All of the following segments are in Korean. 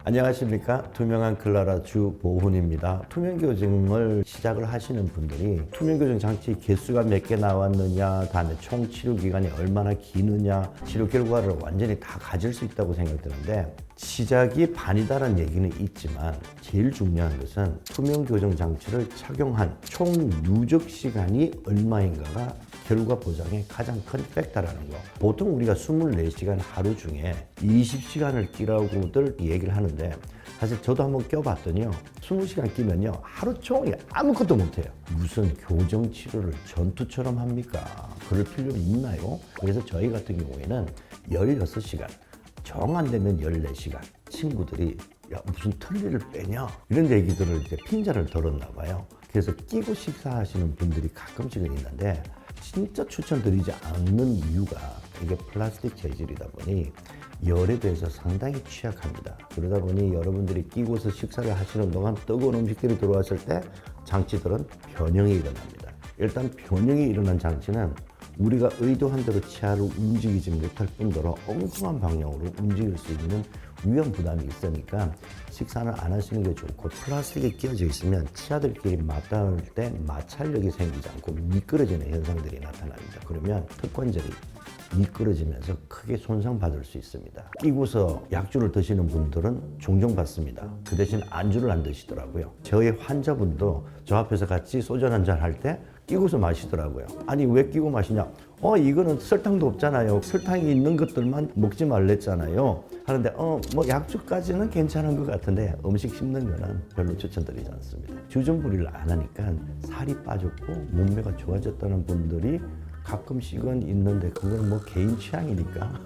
안녕하십니까. 투명한 클라라 주보훈입니다. 투명교정을 시작을 하시는 분들이 투명교정 장치 개수가 몇 개 나왔느냐, 다음에 총 치료 기간이 얼마나 기느냐, 치료 결과를 완전히 다 가질 수 있다고 생각드는데, 시작이 반이다라는 얘기는 있지만 제일 중요한 것은 투명교정 장치를 착용한 총 누적 시간이 얼마인가가 결과 보장의 가장 큰 팩터라는 거. 보통 우리가 24시간 하루 중에 20시간을 끼라고들 얘기를 하는데, 사실 저도 한번 껴봤더니요, 20시간 끼면요 하루 종일 아무것도 못해요. 무슨 교정 치료를 전투처럼 합니까? 그럴 필요는 있나요? 그래서 저희 같은 경우에는 16시간, 정 안 되면 14시간. 친구들이 야 무슨 틀니를 빼냐 이런 얘기들을 이제 핀잔을 들었나 봐요. 그래서 끼고 식사하시는 분들이 가끔씩은 있는데, 진짜 추천드리지 않는 이유가 이게 플라스틱 재질이다 보니 열에 대해서 상당히 취약합니다. 그러다 보니 여러분들이 끼고서 식사를 하시는 동안 뜨거운 음식들이 들어왔을 때 장치들은 변형이 일어납니다. 일단 변형이 일어난 장치는 우리가 의도한 대로 치아를 움직이지 못할 뿐더러 엉뚱한 방향으로 움직일 수 있는 위험 부담이 있으니까 식사는 안 하시는 게 좋고, 플라스틱이 끼어져 있으면 치아들끼리 맞닿을 때 마찰력이 생기지 않고 미끄러지는 현상들이 나타납니다. 그러면 턱관절이 미끄러지면서 크게 손상받을 수 있습니다. 끼고서 약주를 드시는 분들은 종종 받습니다. 그 대신 안주를 안 드시더라고요. 저희 환자분도 저 앞에서 같이 소주 한잔 할 때 끼고서 마시더라고요. 아니 왜 끼고 마시냐? 이거는 설탕도 없잖아요. 설탕이 있는 것들만 먹지 말랬잖아요. 하는데 뭐 약주까지는 괜찮은 것 같은데 음식 씹는 거는 별로 추천드리지 않습니다. 주전부리를 안 하니까 살이 빠졌고 몸매가 좋아졌다는 분들이 가끔씩은 있는데, 그건 뭐 개인 취향이니까.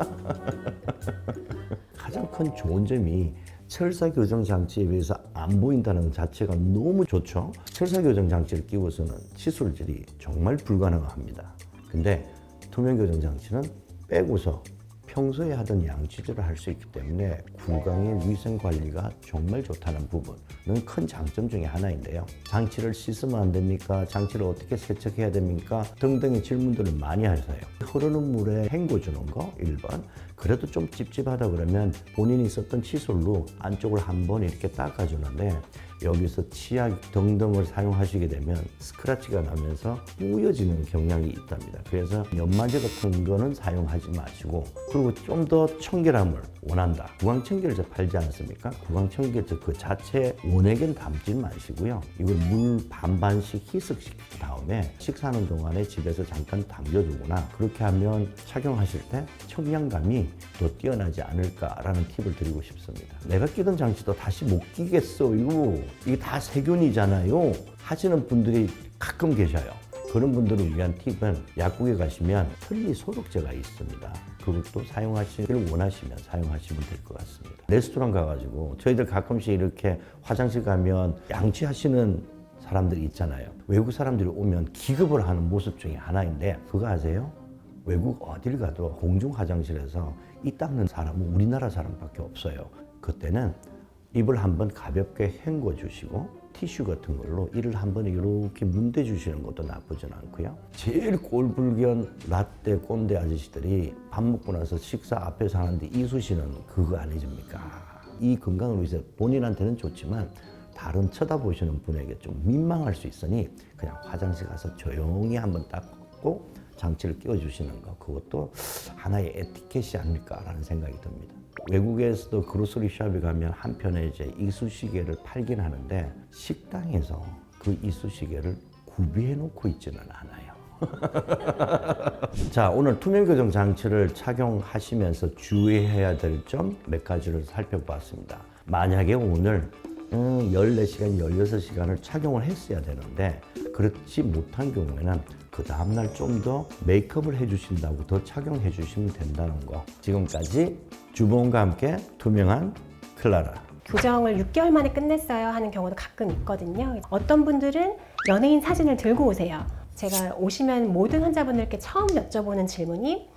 가장 큰 좋은 점이 철사 교정 장치에 비해서 안 보인다는 것 자체가 너무 좋죠. 철사 교정 장치를 끼고서는 시술질이 정말 불가능합니다. 근데 투명 교정 장치는 빼고서 평소에 하던 양치질을 할 수 있기 때문에 구강의 위생 관리가 정말 좋다는 부분은 큰 장점 중에 하나인데요. 장치를 씻으면 안 됩니까? 장치를 어떻게 세척해야 됩니까? 등등의 질문들을 많이 하세요. 흐르는 물에 헹궈주는 거 1번. 그래도 좀 찝찝하다 그러면 본인이 썼던 칫솔로 안쪽을 한번 이렇게 닦아주는데, 여기서 치약 등등을 사용하시게 되면 스크래치가 나면서 뿌여지는 경향이 있답니다. 그래서 연마제 같은 거는 사용하지 마시고, 그리고 좀 더 청결함을 원한다. 구강청결제 팔지 않습니까? 구강청결제 그 자체 원액은 담지 마시고요. 이걸 물 반반씩 희석시킨 다음에 식사하는 동안에 집에서 잠깐 담겨두거나, 그렇게 하면 착용하실 때 청량감이 더 뛰어나지 않을까라는 팁을 드리고 싶습니다. 내가 끼던 장치도 다시 못 끼겠어요. 이게 다 세균이잖아요. 하시는 분들이 가끔 계셔요. 그런 분들을 위한 팁은 약국에 가시면 틀니 소독제가 있습니다. 그것도 사용하시길 원하시면 사용하시면 될 것 같습니다. 레스토랑 가가지고 저희들 가끔씩 이렇게 화장실 가면 양치하시는 사람들이 있잖아요. 외국 사람들이 오면 기겁을 하는 모습 중에 하나인데, 그거 아세요? 외국 어딜 가도 공중 화장실에서 이 닦는 사람은 우리나라 사람밖에 없어요. 그때는 입을 한번 가볍게 헹궈 주시고 티슈 같은 걸로 이를 한번 이렇게 문대 주시는 것도 나쁘진 않고요. 제일 꼴불견 라떼 꼰대 아저씨들이 밥 먹고 나서 식사 앞에서 하는데 이쑤시는 그거 아니십니까? 이 건강을 위해서 본인한테는 좋지만 다른 쳐다보시는 분에게 좀 민망할 수 있으니 그냥 화장실 가서 조용히 한번 닦고 장치를 끼워주시는 거, 그것도 하나의 에티켓이 아닐까라는 생각이 듭니다. 외국에서도 그로서리 샵에 가면 한편에 이제 이쑤시개를 팔긴 하는데, 식당에서 그 이쑤시개를 구비해 놓고 있지는 않아요. 자, 오늘 투명 교정 장치를 착용하시면서 주의해야 될 점 몇 가지를 살펴봤습니다. 만약에 오늘 14시간, 16시간을 착용을 했어야 되는데 그렇지 못한 경우에는 그 다음날 좀 더 메이크업을 해주신다고 더 착용해 주시면 된다는 거. 지금까지 주보훈과 함께 투명한 클라라. 교정을 6개월 만에 끝냈어요 하는 경우도 가끔 있거든요. 어떤 분들은 연예인 사진을 들고 오세요. 제가 오시면 모든 환자분들께 처음 여쭤보는 질문이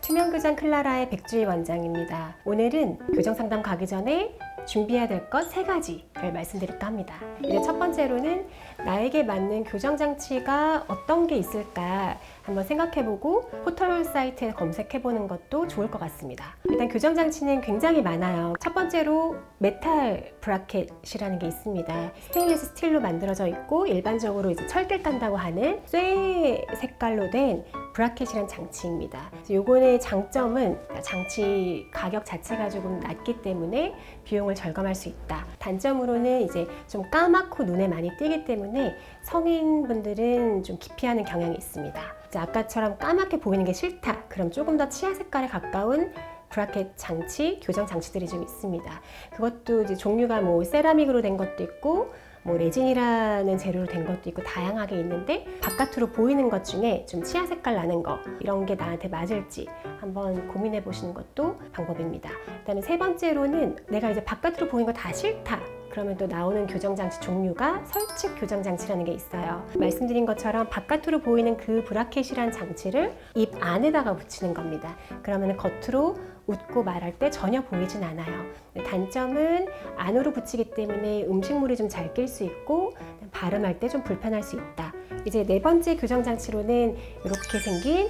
투명교정 클라라의 백주희 원장입니다. 오늘은 교정 상담 가기 전에 준비해야 될 것 3가지를 말씀드릴까 합니다. 이제 첫 번째로는 나에게 맞는 교정 장치가 어떤 게 있을까 한번 생각해보고 포털 사이트에 검색해보는 것도 좋을 것 같습니다. 일단 교정장치는 굉장히 많아요. 첫 번째로 메탈 브라켓이라는 게 있습니다. 스테인리스 스틸로 만들어져 있고 일반적으로 이제 철길 깐다고 하는 쇠 색깔로 된 브라켓이란 장치입니다. 요거의 장점은 장치 가격 자체가 조금 낮기 때문에 비용을 절감할 수 있다. 단점으로는 이제 좀 까맣고 눈에 많이 띄기 때문에 성인분들은 좀 기피하는 경향이 있습니다. 이제 아까처럼 까맣게 보이는 게 싫다. 그럼 조금 더 치아 색깔에 가까운 브라켓 장치, 교정 장치들이 좀 있습니다. 그것도 이제 종류가 뭐 세라믹으로 된 것도 있고 뭐 레진이라는 재료로 된 것도 있고 다양하게 있는데 바깥으로 보이는 것 중에 좀 치아 색깔 나는 거 이런 게 나한테 맞을지 한번 고민해 보시는 것도 방법입니다. 그다음에 세 번째로는 내가 이제 바깥으로 보이는 거 다 싫다. 그러면 또 나오는 교정장치 종류가 설측 교정장치라는 게 있어요. 말씀드린 것처럼 바깥으로 보이는 그 브라켓이란 장치를 입 안에다가 붙이는 겁니다. 그러면 겉으로 웃고 말할 때 전혀 보이진 않아요. 단점은 안으로 붙이기 때문에 음식물이 좀 잘 낄 수 있고 발음할 때 좀 불편할 수 있다. 이제 네 번째 교정장치로는 이렇게 생긴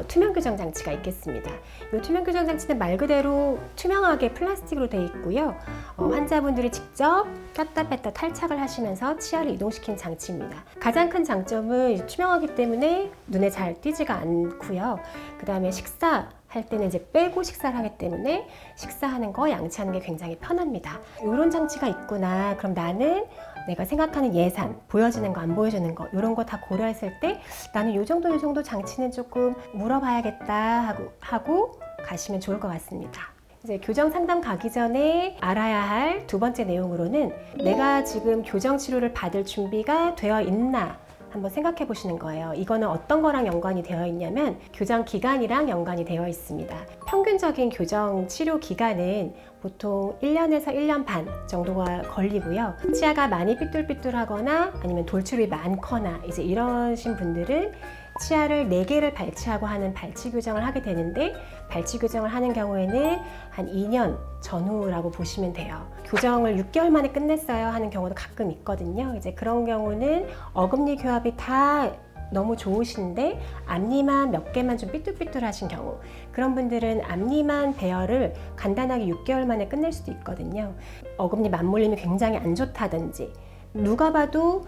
투명 교정장치가 있겠습니다. 이 투명 교정장치는 말 그대로 투명하게 플라스틱으로 되어 있고요. 환자분들이 직접 꼈다 뺐다 탈착을 하시면서 치아를 이동시키는 장치입니다. 가장 큰 장점은 투명하기 때문에 눈에 잘 띄지가 않고요. 그 다음에 식사할 때는 이제 빼고 식사를 하기 때문에 식사하는 거, 양치하는 게 굉장히 편합니다. 이런 장치가 있구나. 그럼 나는 내가 생각하는 예산, 보여지는 거, 안 보여지는 거 이런 거 다 고려했을 때 나는 요 정도 장치는 조금 물어봐야겠다 하고 가시면 좋을 것 같습니다. 이제 교정 상담 가기 전에 알아야 할 두 번째 내용으로는 내가 지금 교정 치료를 받을 준비가 되어 있나 한번 생각해 보시는 거예요. 이거는 어떤 거랑 연관이 되어 있냐면 교정 기간이랑 연관이 되어 있습니다. 평균적인 교정 치료 기간은 보통 1년에서 1년 반 정도가 걸리고요. 치아가 많이 삐뚤삐뚤하거나 아니면 돌출이 많거나 이제 이러신 분들은 치아를 4개를 발치하고 하는 발치 교정을 하게 되는데 발치 교정을 하는 경우에는 한 2년 전후라고 보시면 돼요. 교정을 6개월 만에 끝냈어요 하는 경우도 가끔 있거든요. 이제 그런 경우는 어금니 교합이 다 너무 좋으신데 앞니만 몇 개만 좀 삐뚤삐뚤하신 경우 그런 분들은 앞니만 배열을 간단하게 6개월 만에 끝낼 수도 있거든요. 어금니 맞물림이 굉장히 안 좋다든지 누가 봐도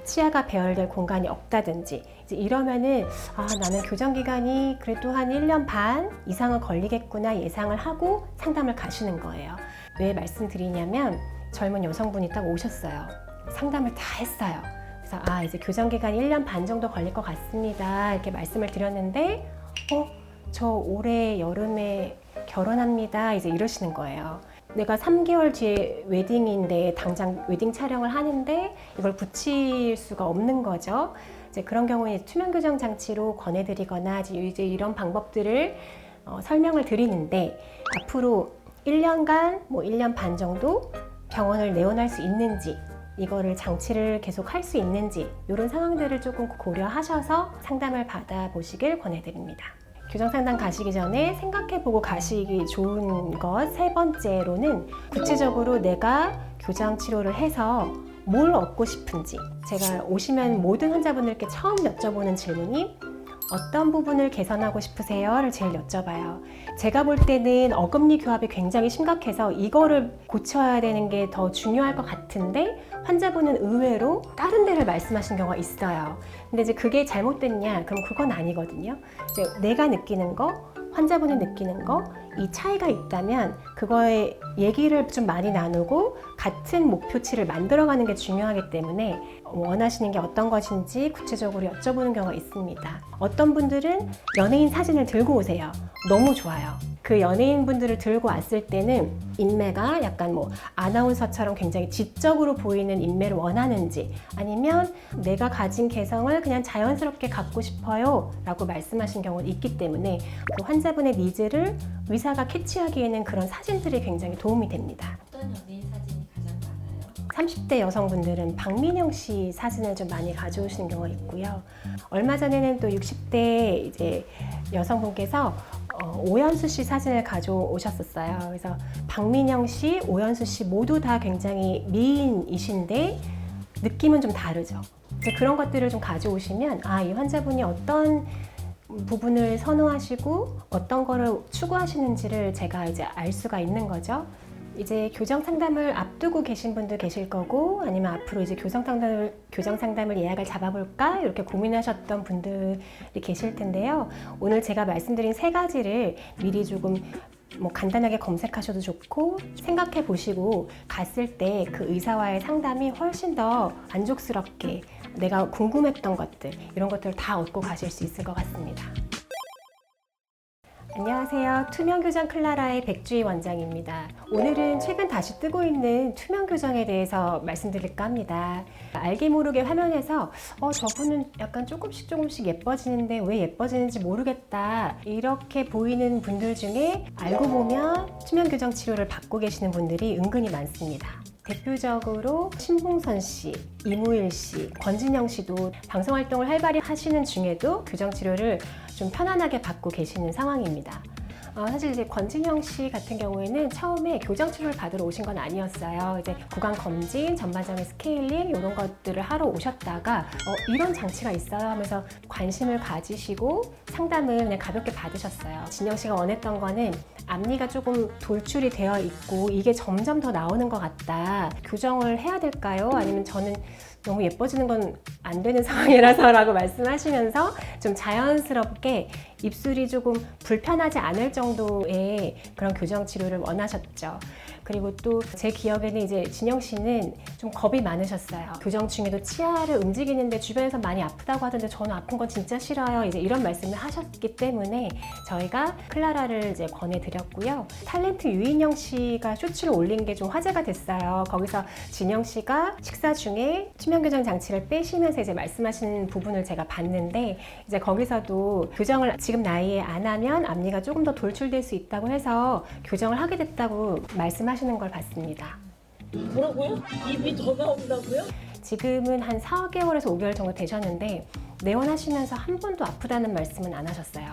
치아가 배열될 공간이 없다든지 이제 이러면은 나는 교정 기간이 그래도 한 1년 반 이상은 걸리겠구나 예상을 하고 상담을 가시는 거예요. 왜 말씀드리냐면 젊은 여성분이 딱 오셨어요. 상담을 다 했어요. 그래서 이제 교정 기간이 1년 반 정도 걸릴 것 같습니다. 이렇게 말씀을 드렸는데 저 올해 여름에 결혼합니다. 이제 이러시는 거예요. 내가 3개월 뒤에 웨딩인데 당장 웨딩 촬영을 하는데 이걸 붙일 수가 없는 거죠. 이제 그런 경우에 투명 교정 장치로 권해드리거나 이제 이런 방법들을 설명을 드리는데 앞으로 1년간 뭐 1년 반 정도 병원을 내원할 수 있는지 이거를 장치를 계속 할 수 있는지 이런 상황들을 조금 고려하셔서 상담을 받아보시길 권해드립니다. 교정 상담 가시기 전에 생각해보고 가시기 좋은 것 세 번째로는 구체적으로 내가 교정 치료를 해서 뭘 얻고 싶은지 제가 오시면 모든 환자분들께 처음 여쭤보는 질문이 어떤 부분을 개선하고 싶으세요?를 제일 여쭤봐요. 제가 볼 때는 어금니 교합이 굉장히 심각해서 이거를 고쳐야 되는 게 더 중요할 것 같은데 환자분은 의외로 다른 데를 말씀하시는 경우가 있어요. 근데 이제 그게 잘못됐냐? 그럼 그건 아니거든요. 이제 내가 느끼는 거, 환자분이 느끼는 거, 이 차이가 있다면 그거에 얘기를 좀 많이 나누고 같은 목표치를 만들어가는 게 중요하기 때문에 원하시는 게 어떤 것인지 구체적으로 여쭤보는 경우가 있습니다. 어떤 분들은 연예인 사진을 들고 오세요. 너무 좋아요. 그 연예인 분들을 들고 왔을 때는 인매가 약간 뭐 아나운서처럼 굉장히 지적으로 보이는 인매를 원하는지 아니면 내가 가진 개성을 그냥 자연스럽게 갖고 싶어요 라고 말씀하신 경우도 있기 때문에 그 환자분의 니즈를 의사가 캐치하기에는 그런 사진들이 굉장히 도움이 됩니다. 어떤 연예인 사진이 가장 많아요? 30대 여성분들은 박민영 씨 사진을 좀 많이 가져오시는 경우가 있고요. 얼마 전에는 또 60대 이제 여성분께서 오연수 씨 사진을 가져오셨었어요. 그래서 박민영 씨, 오연수 씨 모두 다 굉장히 미인이신데 느낌은 좀 다르죠. 이제 그런 것들을 좀 가져오시면 이 환자분이 어떤 부분을 선호하시고 어떤 거를 추구하시는지를 제가 이제 알 수가 있는 거죠. 이제 교정 상담을 앞두고 계신 분도 계실 거고 아니면 앞으로 이제 교정 상담을 예약을 잡아볼까 이렇게 고민하셨던 분들이 계실 텐데요. 오늘 제가 말씀드린 세 가지를 미리 조금 간단하게 검색하셔도 좋고 생각해 보시고 갔을 때 그 의사와의 상담이 훨씬 더 만족스럽게 내가 궁금했던 것들 이런 것들을 다 얻고 가실 수 있을 것 같습니다. 안녕하세요. 투명교정 클라라의 백주희 원장입니다. 오늘은 최근 다시 뜨고 있는 투명교정에 대해서 말씀드릴까 합니다. 알게 모르게 화면에서 저분은 약간 조금씩 예뻐지는데 왜 예뻐지는지 모르겠다 이렇게 보이는 분들 중에 알고 보면 투명교정 치료를 받고 계시는 분들이 은근히 많습니다. 대표적으로 신봉선 씨, 이무일 씨, 권진영 씨도 방송 활동을 활발히 하시는 중에도 교정 치료를 좀 편안하게 받고 계시는 상황입니다. 사실 이제 권진영 씨 같은 경우에는 처음에 교정 치료를 받으러 오신 건 아니었어요. 이제 구강 검진, 전반적인 스케일링 이런 것들을 하러 오셨다가 이런 장치가 있어요 하면서 관심을 가지시고 상담을 그냥 가볍게 받으셨어요. 진영 씨가 원했던 거는 앞니가 조금 돌출이 되어 있고 이게 점점 더 나오는 것 같다. 교정을 해야 될까요? 아니면 저는 너무 예뻐지는 건 안 되는 상황이라서 라고 말씀하시면서 좀 자연스럽게 입술이 조금 불편하지 않을 정도의 그런 교정 치료를 원하셨죠. 그리고 또 제 기억에는 이제 진영 씨는 좀 겁이 많으셨어요. 교정 중에도 치아를 움직이는데 주변에서 많이 아프다고 하던데 저는 아픈 건 진짜 싫어요. 이제 이런 말씀을 하셨기 때문에 저희가 클라라를 이제 권해드렸고요. 탤런트 유인영 씨가 쇼츠를 올린 게 좀 화제가 됐어요. 거기서 진영 씨가 식사 중에 투명교정 장치를 빼시면서 이제 말씀하시는 부분을 제가 봤는데 이제 거기서도 교정을 지금 나이에 안 하면 앞니가 조금 더 돌출될 수 있다고 해서 교정을 하게 됐다고 말씀하시는 걸 봤습니다. 뭐라고요? 입이 더 나온다고요? 지금은 한 4개월에서 5개월 정도 되셨는데 내원하시면서 한 번도 아프다는 말씀은 안 하셨어요.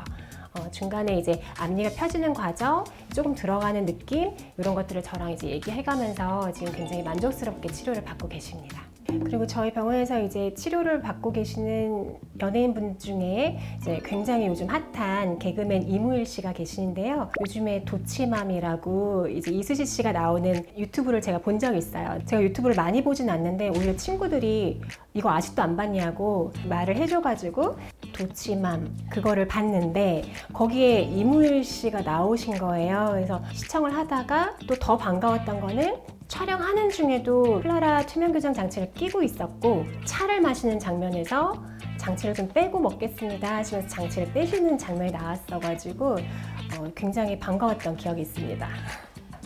중간에 이제 앞니가 펴지는 과정, 조금 들어가는 느낌 이런 것들을 저랑 이제 얘기해가면서 지금 굉장히 만족스럽게 치료를 받고 계십니다. 그리고 저희 병원에서 이제 치료를 받고 계시는 연예인분 중에 이제 굉장히 요즘 핫한 개그맨 이무일 씨가 계시는데요. 요즘에 도치맘이라고 이제 이수지 씨가 나오는 유튜브를 제가 본 적이 있어요. 제가 유튜브를 많이 보진 않는데 오히려 친구들이 이거 아직도 안 봤냐고 말을 해줘가지고 도치맘 그거를 봤는데 거기에 이무일 씨가 나오신 거예요. 그래서 시청을 하다가 또 더 반가웠던 거는 촬영하는 중에도 클라라 투명교정 장치를 끼고 있었고 차를 마시는 장면에서 장치를 좀 빼고 먹겠습니다 하시면서 장치를 빼시는 장면이 나왔어가지고 굉장히 반가웠던 기억이 있습니다.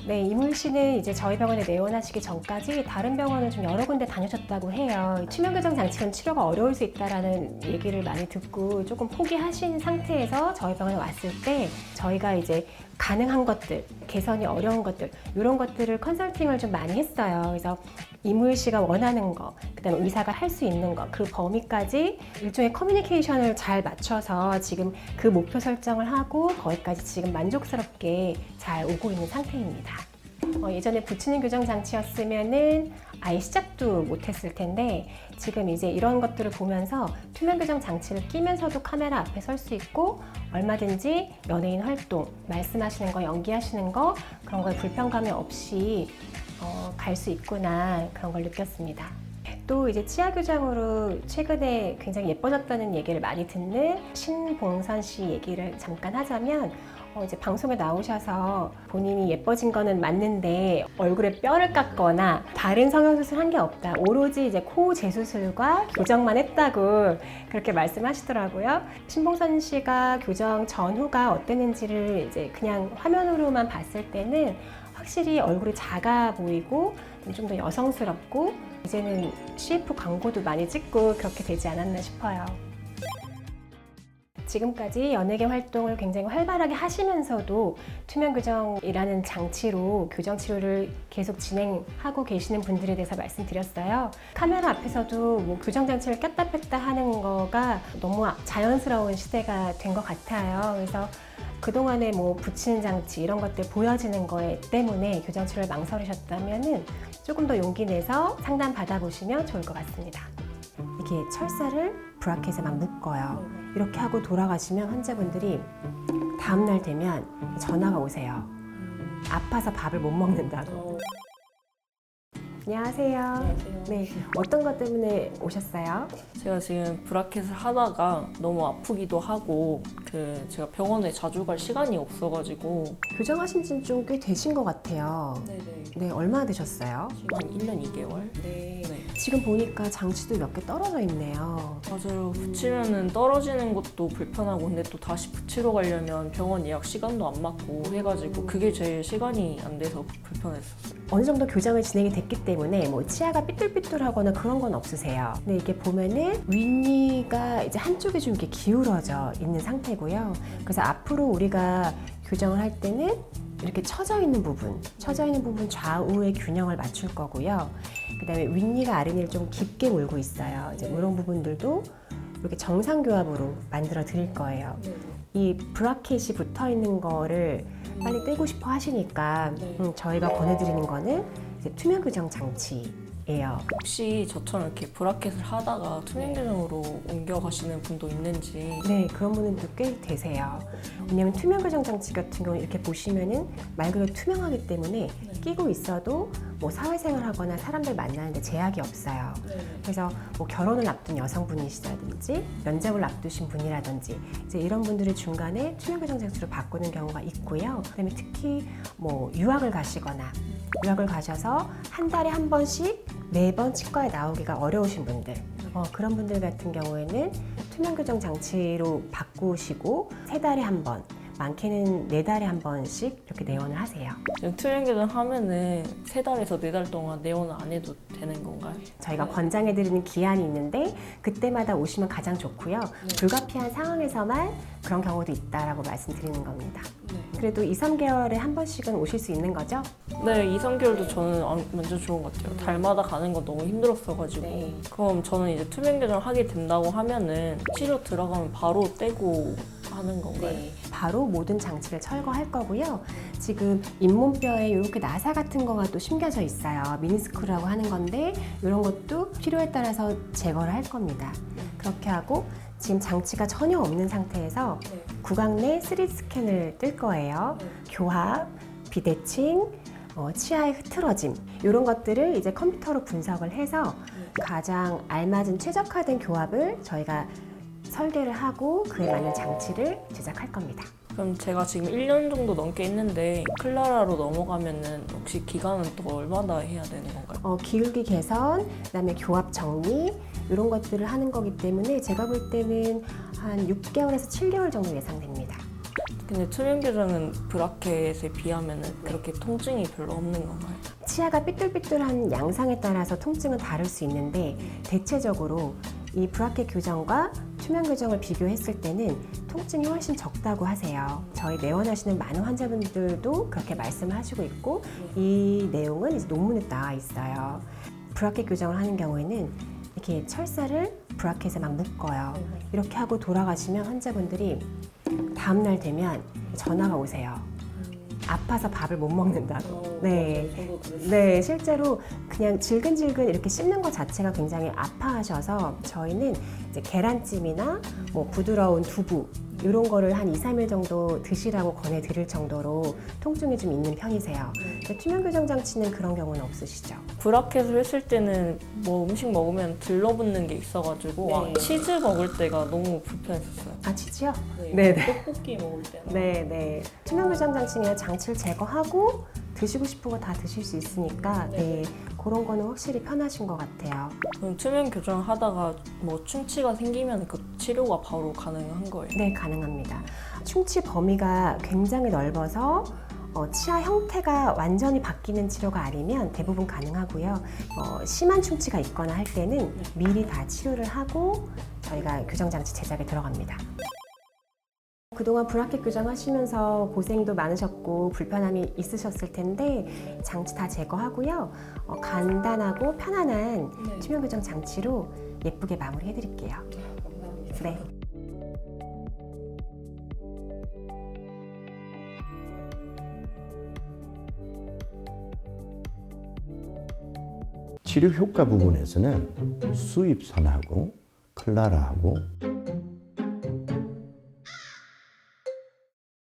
네, 이무일 씨는 이제 저희 병원에 내원하시기 전까지 다른 병원을 좀 여러 군데 다니셨다고 해요. 투명교정 장치는 치료가 어려울 수 있다라는 얘기를 많이 듣고 조금 포기하신 상태에서 저희 병원에 왔을 때 저희가 이제 가능한 것들, 개선이 어려운 것들 이런 것들을 컨설팅을 좀 많이 했어요. 그래서 이무일 씨가 원하는 거, 그다음에 의사가 할 수 있는 거, 그 범위까지 일종의 커뮤니케이션을 잘 맞춰서 지금 그 목표 설정을 하고 거기까지 지금 만족스럽게 잘 오고 있는 상태입니다. 예전에 붙이는 교정 장치였으면은 아예 시작도 못했을 텐데 지금 이제 이런 것들을 보면서 투명 교정 장치를 끼면서도 카메라 앞에 설 수 있고 얼마든지 연예인 활동, 말씀하시는 거, 연기하시는 거 그런 거에 불편감이 없이 갈 수 있구나 그런 걸 느꼈습니다. 또 이제 치아 교정으로 최근에 굉장히 예뻐졌다는 얘기를 많이 듣는 신봉선 씨 얘기를 잠깐 하자면 이제 방송에 나오셔서 본인이 예뻐진 거는 맞는데 얼굴에 뼈를 깎거나 다른 성형수술 한 게 없다. 오로지 이제 코 재수술과 교정만 했다고 그렇게 말씀하시더라고요. 신봉선 씨가 교정 전후가 어땠는지를 이제 그냥 화면으로만 봤을 때는 확실히 얼굴이 작아 보이고 좀 더 여성스럽고 이제는 CF 광고도 많이 찍고 그렇게 되지 않았나 싶어요. 지금까지 연예계 활동을 굉장히 활발하게 하시면서도 투명교정이라는 장치로 교정치료를 계속 진행하고 계시는 분들에 대해서 말씀드렸어요. 카메라 앞에서도 뭐 교정장치를 꼈다 뺐다 하는 거가 너무 자연스러운 시대가 된 것 같아요. 그래서 그동안에 뭐 붙이는 장치 이런 것들 보여지는 거에 때문에 교정치료를 망설이셨다면 조금 더 용기 내서 상담 받아보시면 좋을 것 같습니다. 이렇게 철사를 브라켓에 막 묶어요. 이렇게 하고 돌아가시면 환자분들이 다음날 되면 전화가 오세요. 아파서 밥을 못 먹는다고. 안녕하세요. 안녕하세요. 네, 어떤 것 때문에 오셨어요? 제가 지금 브라켓을 하다가 너무 아프기도 하고 제가 병원에 자주 갈 시간이 없어가지고 교정하신 지는 좀 꽤 되신 것 같아요. 네네. 네, 얼마나 되셨어요? 지금 한 1년 2개월? 네. 네. 지금 보니까 장치도 몇 개 떨어져 있네요. 맞아요. 붙이면은 떨어지는 것도 불편하고 근데 또 다시 붙이러 가려면 병원 예약 시간도 안 맞고 해가지고 그게 제일 시간이 안 돼서 불편했었어요. 어느 정도 교정을 진행이 됐기 때문에 뭐 치아가 삐뚤삐뚤하거나 그런 건 없으세요. 근데 이게 보면은 윗니가 이제 한쪽이 좀 이렇게 기울어져 있는 상태고요. 그래서 앞으로 우리가 교정을 할 때는 이렇게 처져 있는 부분 좌우의 균형을 맞출 거고요. 그다음에 윗니가 아랫니를 좀 깊게 몰고 있어요. 이제 이런 부분들도 이렇게 정상 교합으로 만들어 드릴 거예요. 이 브라켓이 붙어 있는 거를 빨리 떼고 싶어 하시니까 저희가 권해드리는 거는 이제 투명 교정 장치예요. 혹시 저처럼 이렇게 브라켓을 하다가 투명 교정으로 옮겨가시는 분도 있는지 네, 그런 분들도 꽤 되세요. 왜냐하면 투명 교정 장치 같은 경우는 이렇게 보시면은 말 그대로 투명하기 때문에 끼고 있어도 뭐 사회생활 하거나 사람들 만나는데 제약이 없어요. 그래서 뭐 결혼을 앞둔 여성분이시라든지 면접을 앞두신 분이라든지 이제 이런 분들이 중간에 투명 교정 장치로 바꾸는 경우가 있고요. 그다음에 특히 뭐 유학을 가시거나 유학을 가셔서 한 달에 한 번씩 매번 치과에 나오기가 어려우신 분들 그런 분들 같은 경우에는 투명 교정 장치로 바꾸시고 3달에 한 번, 많게는 4달에 한 번씩 이렇게 내원을 하세요. 지금 투명 교정 하면은 3달에서 4달 동안 내원을 안 해도 되는 건가요? 저희가 권장해드리는 기한이 있는데 그때마다 오시면 가장 좋고요. 불가피한 상황에서만 그런 경우도 있다라고 말씀드리는 겁니다. 그래도 2, 3개월에 한 번씩은 오실 수 있는 거죠? 네, 2, 3개월도 저는 완전 좋은 것 같아요. 달마다 가는 건 너무 힘들었어가지고. 그럼 저는 이제 투명 교정 하게 된다고 하면은 치료 들어가면 바로 떼고 하는 건가요? 바로 모든 장치를 철거할 거고요. 지금 잇몸뼈에 이렇게 나사 같은 거가 또 심겨져 있어요. 미니스크라고 하는 건데 이런 것도 필요에 따라서 제거를 할 겁니다. 그렇게 하고 지금 장치가 전혀 없는 상태에서 구강 내 3D 스캔을 뜰 거예요. 교합, 비대칭, 치아의 흐트러짐 이런 것들을 이제 컴퓨터로 분석을 해서 가장 알맞은 최적화된 교합을 저희가 설계를 하고 그에 맞는 장치를 제작할 겁니다. 그럼 제가 지금 1년 정도 넘게 있는데 클라라로 넘어가면은 혹시 기간은 또 얼마나 해야 되는 건가요? 기울기 개선, 그다음에 교합 정리 이런 것들을 하는 거기 때문에 제가 볼 때는 한 6개월에서 7개월 정도 예상됩니다. 근데 투명 교정은 브라켓에 비하면은 그렇게 통증이 별로 없는 건가요? 치아가 삐뚤삐뚤한 양상에 따라서 통증은 다를 수 있는데 대체적으로 이 브라켓 교정과 투명 교정을 비교했을 때는 통증이 훨씬 적다고 하세요. 저희 내원하시는 많은 환자분들도 그렇게 말씀하시고 있고 이 내용은 이제 논문에 나와 있어요. 브라켓 교정을 하는 경우에는 이렇게 철사를 브라켓에 막 묶어요. 이렇게 하고 돌아가시면 환자분들이 다음날 되면 전화가 오세요. 아파서 밥을 못 먹는다고. 네. 저도 그랬어요. 네, 실제로 그냥 질근질근 이렇게 씹는 것 자체가 굉장히 아파하셔서 저희는 이제 계란찜이나 뭐 부드러운 두부 이런 거를 한 2, 3일 정도 드시라고 권해드릴 정도로 통증이 좀 있는 편이세요. 근데 투명 교정 장치는 그런 경우는 없으시죠? 브라켓을 했을 때는 뭐 음식 먹으면 들러붙는 게 있어가지고 치즈 먹을 때가 너무 불편했었어요. 아, 치즈요? 네. 네네. 떡볶이 먹을 때나. 네. 투명 교정 장치는 장치를 제거하고 드시고 싶은 거 다 드실 수 있으니까 네, 그런 거는 확실히 편하신 것 같아요. 그럼 투명 교정 하다가 뭐 충치가 생기면 그 치료가 바로 가능한 거예요? 네, 가능합니다. 충치 범위가 굉장히 넓어서 치아 형태가 완전히 바뀌는 치료가 아니면 대부분 가능하고요. 심한 충치가 있거나 할 때는 미리 다 치료를 하고 저희가 교정장치 제작에 들어갑니다. 그동안 브라켓 교정하시면서 고생도 많으셨고 불편함이 있으셨을 텐데 장치 다 제거하고요. 간단하고 편안한 투명 교정 장치로 예쁘게 마무리해 드릴게요. 감사합니다. 네. 치료 효과 부분에서는 수입선하고 클라라하고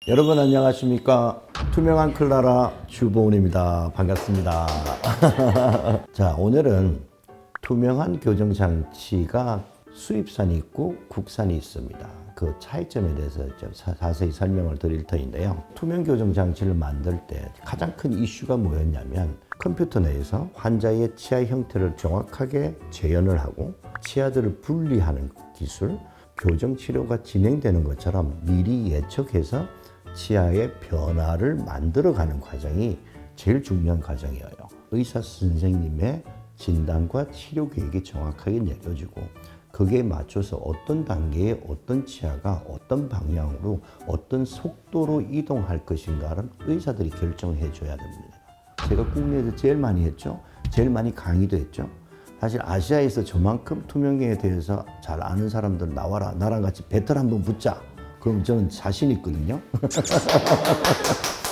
여러분 안녕하십니까? 투명한 클라라 주보은입니다. 반갑습니다. 자, 오늘은 투명한 교정 장치가 수입산이 있고 국산이 있습니다. 그 차이점에 대해서 좀 자세히 설명을 드릴 터인데요. 투명 교정 장치를 만들 때 가장 큰 이슈가 뭐였냐면 컴퓨터 내에서 환자의 치아 형태를 정확하게 재현을 하고 치아들을 분리하는 기술, 교정 치료가 진행되는 것처럼 미리 예측해서 치아의 변화를 만들어가는 과정이 제일 중요한 과정이에요. 의사 선생님의 진단과 치료 계획이 정확하게 내려지고 거기에 맞춰서 어떤 단계에 어떤 치아가 어떤 방향으로 어떤 속도로 이동할 것인가를 의사들이 결정해 줘야 됩니다. 제가 국내에서 제일 많이 했죠. 제일 많이 강의도 했죠. 사실 아시아에서 저만큼 투명계에 대해서 잘 아는 사람들 나와라. 나랑 같이 배틀 한번 붙자. 그럼 저는 자신 있거든요.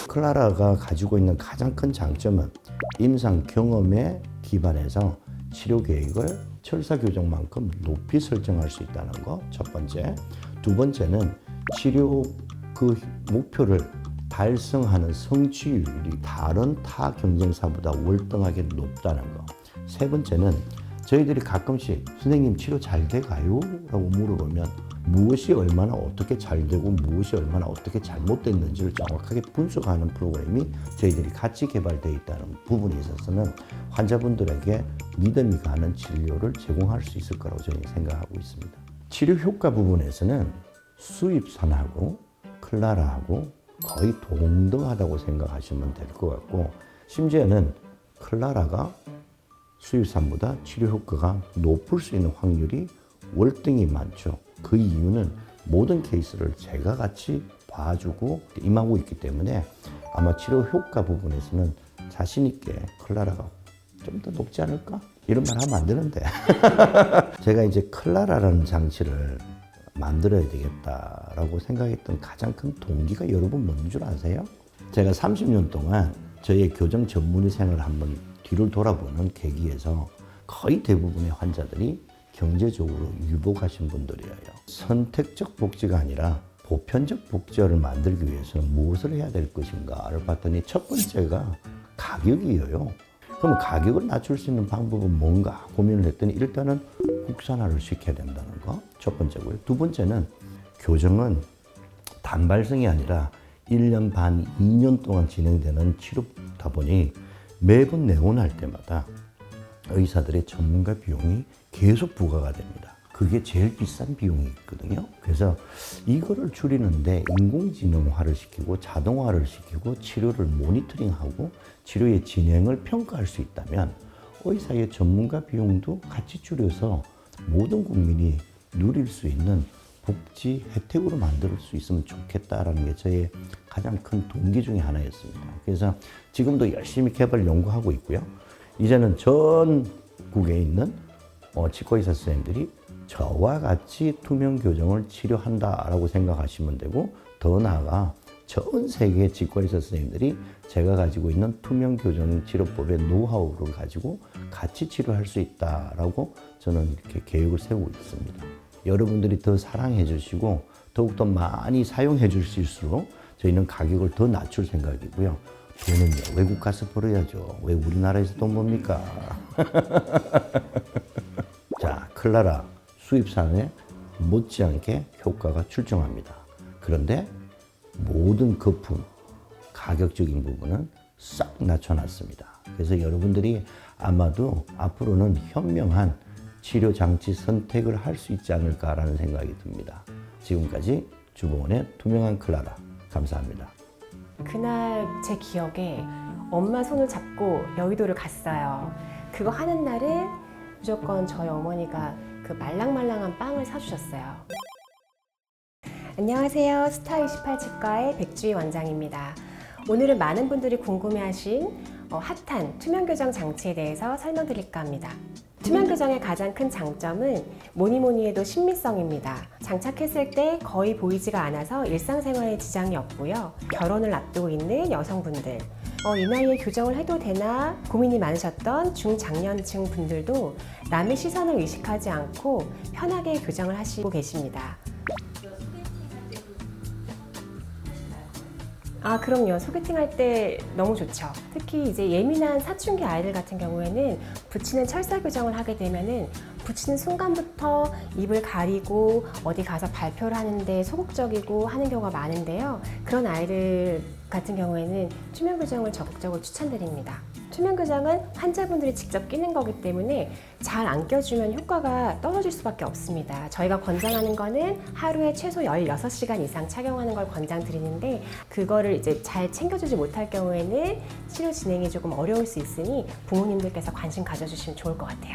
클라라가 가지고 있는 가장 큰 장점은 임상 경험에 기반해서 치료 계획을 철사 교정만큼 높이 설정할 수 있다는 거, 첫 번째. 두 번째는 치료 그 목표를 달성하는 성취율이 다른 타 경쟁사보다 월등하게 높다는 거. 세 번째는 저희들이 가끔씩 선생님 치료 잘 돼가요? 라고 물어보면 무엇이 얼마나 어떻게 잘 되고 무엇이 얼마나 어떻게 잘못됐는지를 정확하게 분석하는 프로그램이 저희들이 같이 개발되어 있다는 부분에 있어서는 환자분들에게 믿음이 가는 진료를 제공할 수 있을 거라고 저는 생각하고 있습니다. 치료 효과 부분에서는 수입산하고 클라라하고 거의 동등하다고 생각하시면 될 것 같고 심지어는 클라라가 수입산보다 치료 효과가 높을 수 있는 확률이 월등히 많죠. 그 이유는 모든 케이스를 제가 같이 봐주고 임하고 있기 때문에 아마 치료 효과 부분에서는 자신 있게 클라라가 좀 더 높지 않을까? 이런 말 하면 안 되는데. 제가 이제 클라라라는 장치를 만들어야 되겠다라고 생각했던 가장 큰 동기가 여러분 뭔 줄 아세요? 제가 30년 동안 저의 교정 전문의 생활을 한번 뒤를 돌아보는 계기에서 거의 대부분의 환자들이 경제적으로 유복하신 분들이에요. 선택적 복지가 아니라 보편적 복지를 만들기 위해서는 무엇을 해야 될 것인가를 봤더니 첫 번째가 가격이에요. 그럼 가격을 낮출 수 있는 방법은 뭔가 고민을 했더니 일단은 국산화를 시켜야 된다는 거 첫 번째고요. 두 번째는 교정은 단발성이 아니라 1년 반, 2년 동안 진행되는 치료다 보니 매번 내원할 때마다 의사들의 전문가 비용이 계속 부과가 됩니다. 그게 제일 비싼 비용이 있거든요. 그래서 이거를 줄이는데 인공지능화를 시키고 자동화를 시키고 치료를 모니터링하고 치료의 진행을 평가할 수 있다면 의사의 전문가 비용도 같이 줄여서 모든 국민이 누릴 수 있는 복지 혜택으로 만들 수 있으면 좋겠다라는 게 저의 가장 큰 동기 중에 하나였습니다. 그래서 지금도 열심히 개발 연구하고 있고요. 이제는 전국에 있는 치과의사 선생님들이 저와 같이 투명 교정을 치료한다라고 생각하시면 되고 더 나아가 전 세계 치과의사 선생님들이 제가 가지고 있는 투명 교정 치료법의 노하우를 가지고 같이 치료할 수 있다라고 저는 이렇게 계획을 세우고 있습니다. 여러분들이 더 사랑해 주시고 더욱더 많이 사용해 주실수록 저희는 가격을 더 낮출 생각이고요. 돈은요, 외국 가서 벌어야죠. 왜 우리나라에서 돈 법니까? 자, 클라라 수입산에 못지않게 효과가 출중합니다. 그런데 모든 거품, 가격적인 부분은 싹 낮춰놨습니다. 그래서 여러분들이 아마도 앞으로는 현명한 치료 장치 선택을 할 수 있지 않을까라는 생각이 듭니다. 지금까지 주보원의 투명한 클라라, 감사합니다. 그날 제 기억에 엄마 손을 잡고 여의도를 갔어요. 그거 하는 날은 무조건 저희 어머니가 그 말랑말랑한 빵을 사주셨어요. 안녕하세요. 스타28 치과의 백주희 원장입니다. 오늘은 많은 분들이 궁금해하신 핫한 투명교정 장치에 대해서 설명드릴까 합니다. 투명교정의 가장 큰 장점은 뭐니 해도 신미성입니다. 장착했을 때 거의 보이지가 않아서 일상생활에 지장이 없고요. 결혼을 앞두고 있는 여성분들, 이 나이에 교정을 해도 되나 고민이 많으셨던 중장년층 분들도 남의 시선을 의식하지 않고 편하게 교정을 하시고 계십니다. 그럼요. 소개팅 할 때 너무 좋죠. 특히 이제 예민한 사춘기 아이들 같은 경우에는 붙이는 철사 교정을 하게 되면은 붙이는 순간부터 입을 가리고 어디 가서 발표를 하는데 소극적이고 하는 경우가 많은데요. 그런 아이들 같은 경우에는 투명 교정을 적극적으로 추천드립니다. 투명 교정은 환자분들이 직접 끼는 거기 때문에 잘 안 껴주면 효과가 떨어질 수밖에 없습니다. 저희가 권장하는 거는 하루에 최소 16시간 이상 착용하는 걸 권장드리는데 그거를 이제 잘 챙겨주지 못할 경우에는 치료 진행이 조금 어려울 수 있으니 부모님들께서 관심 가져주시면 좋을 것 같아요.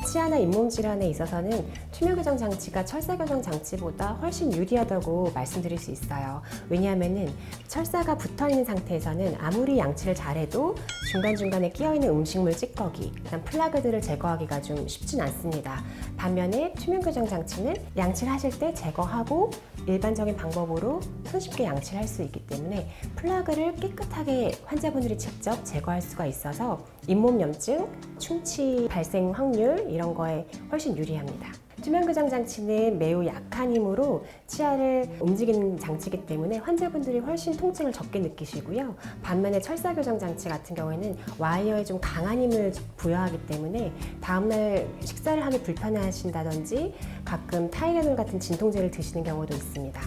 치아나 잇몸 질환에 있어서는 투명 교정 장치가 철사 교정 장치보다 훨씬 유리하다고 말씀드릴 수 있어요. 왜냐하면은 철사가 붙어 있는 상태에서는 아무리 양치를 잘해도 중간중간에 끼어 있는 음식물 찌꺼기, 플라그들을 제거하기가 좀 쉽진 않습니다. 반면에 투명 교정 장치는 양치를 하실 때 제거하고 일반적인 방법으로 손쉽게 양치를 할 수 있기 때문에 플라그를 깨끗하게 환자분들이 직접 제거할 수가 있어서 잇몸염증, 충치 발생 확률 이런 거에 훨씬 유리합니다. 투명 교정 장치는 매우 약한 힘으로 치아를 움직이는 장치이기 때문에 환자분들이 훨씬 통증을 적게 느끼시고요. 반면에 철사 교정 장치 같은 경우에는 와이어에 좀 강한 힘을 부여하기 때문에 다음날 식사를 하기 불편하신다든지 가끔 타이레놀 같은 진통제를 드시는 경우도 있습니다.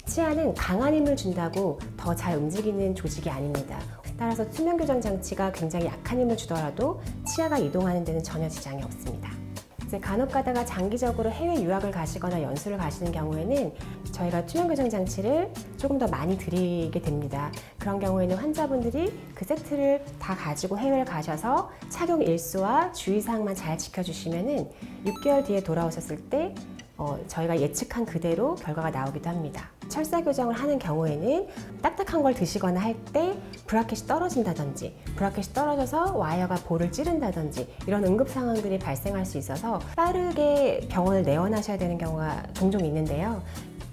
치아는 강한 힘을 준다고 더 잘 움직이는 조직이 아닙니다. 따라서 투명 교정 장치가 굉장히 약한 힘을 주더라도 치아가 이동하는 데는 전혀 지장이 없습니다. 이제 간혹 가다가 장기적으로 해외 유학을 가시거나 연수를 가시는 경우에는 저희가 투명 교정 장치를 조금 더 많이 드리게 됩니다. 그런 경우에는 환자분들이 그 세트를 다 가지고 해외를 가셔서 착용 일수와 주의사항만 잘 지켜주시면은 6개월 뒤에 돌아오셨을 때 저희가 예측한 그대로 결과가 나오기도 합니다. 철사 교정을 하는 경우에는 딱딱한 걸 드시거나 할 때 브라켓이 떨어진다든지 브라켓이 떨어져서 와이어가 볼을 찌른다든지 이런 응급 상황들이 발생할 수 있어서 빠르게 병원을 내원하셔야 되는 경우가 종종 있는데요.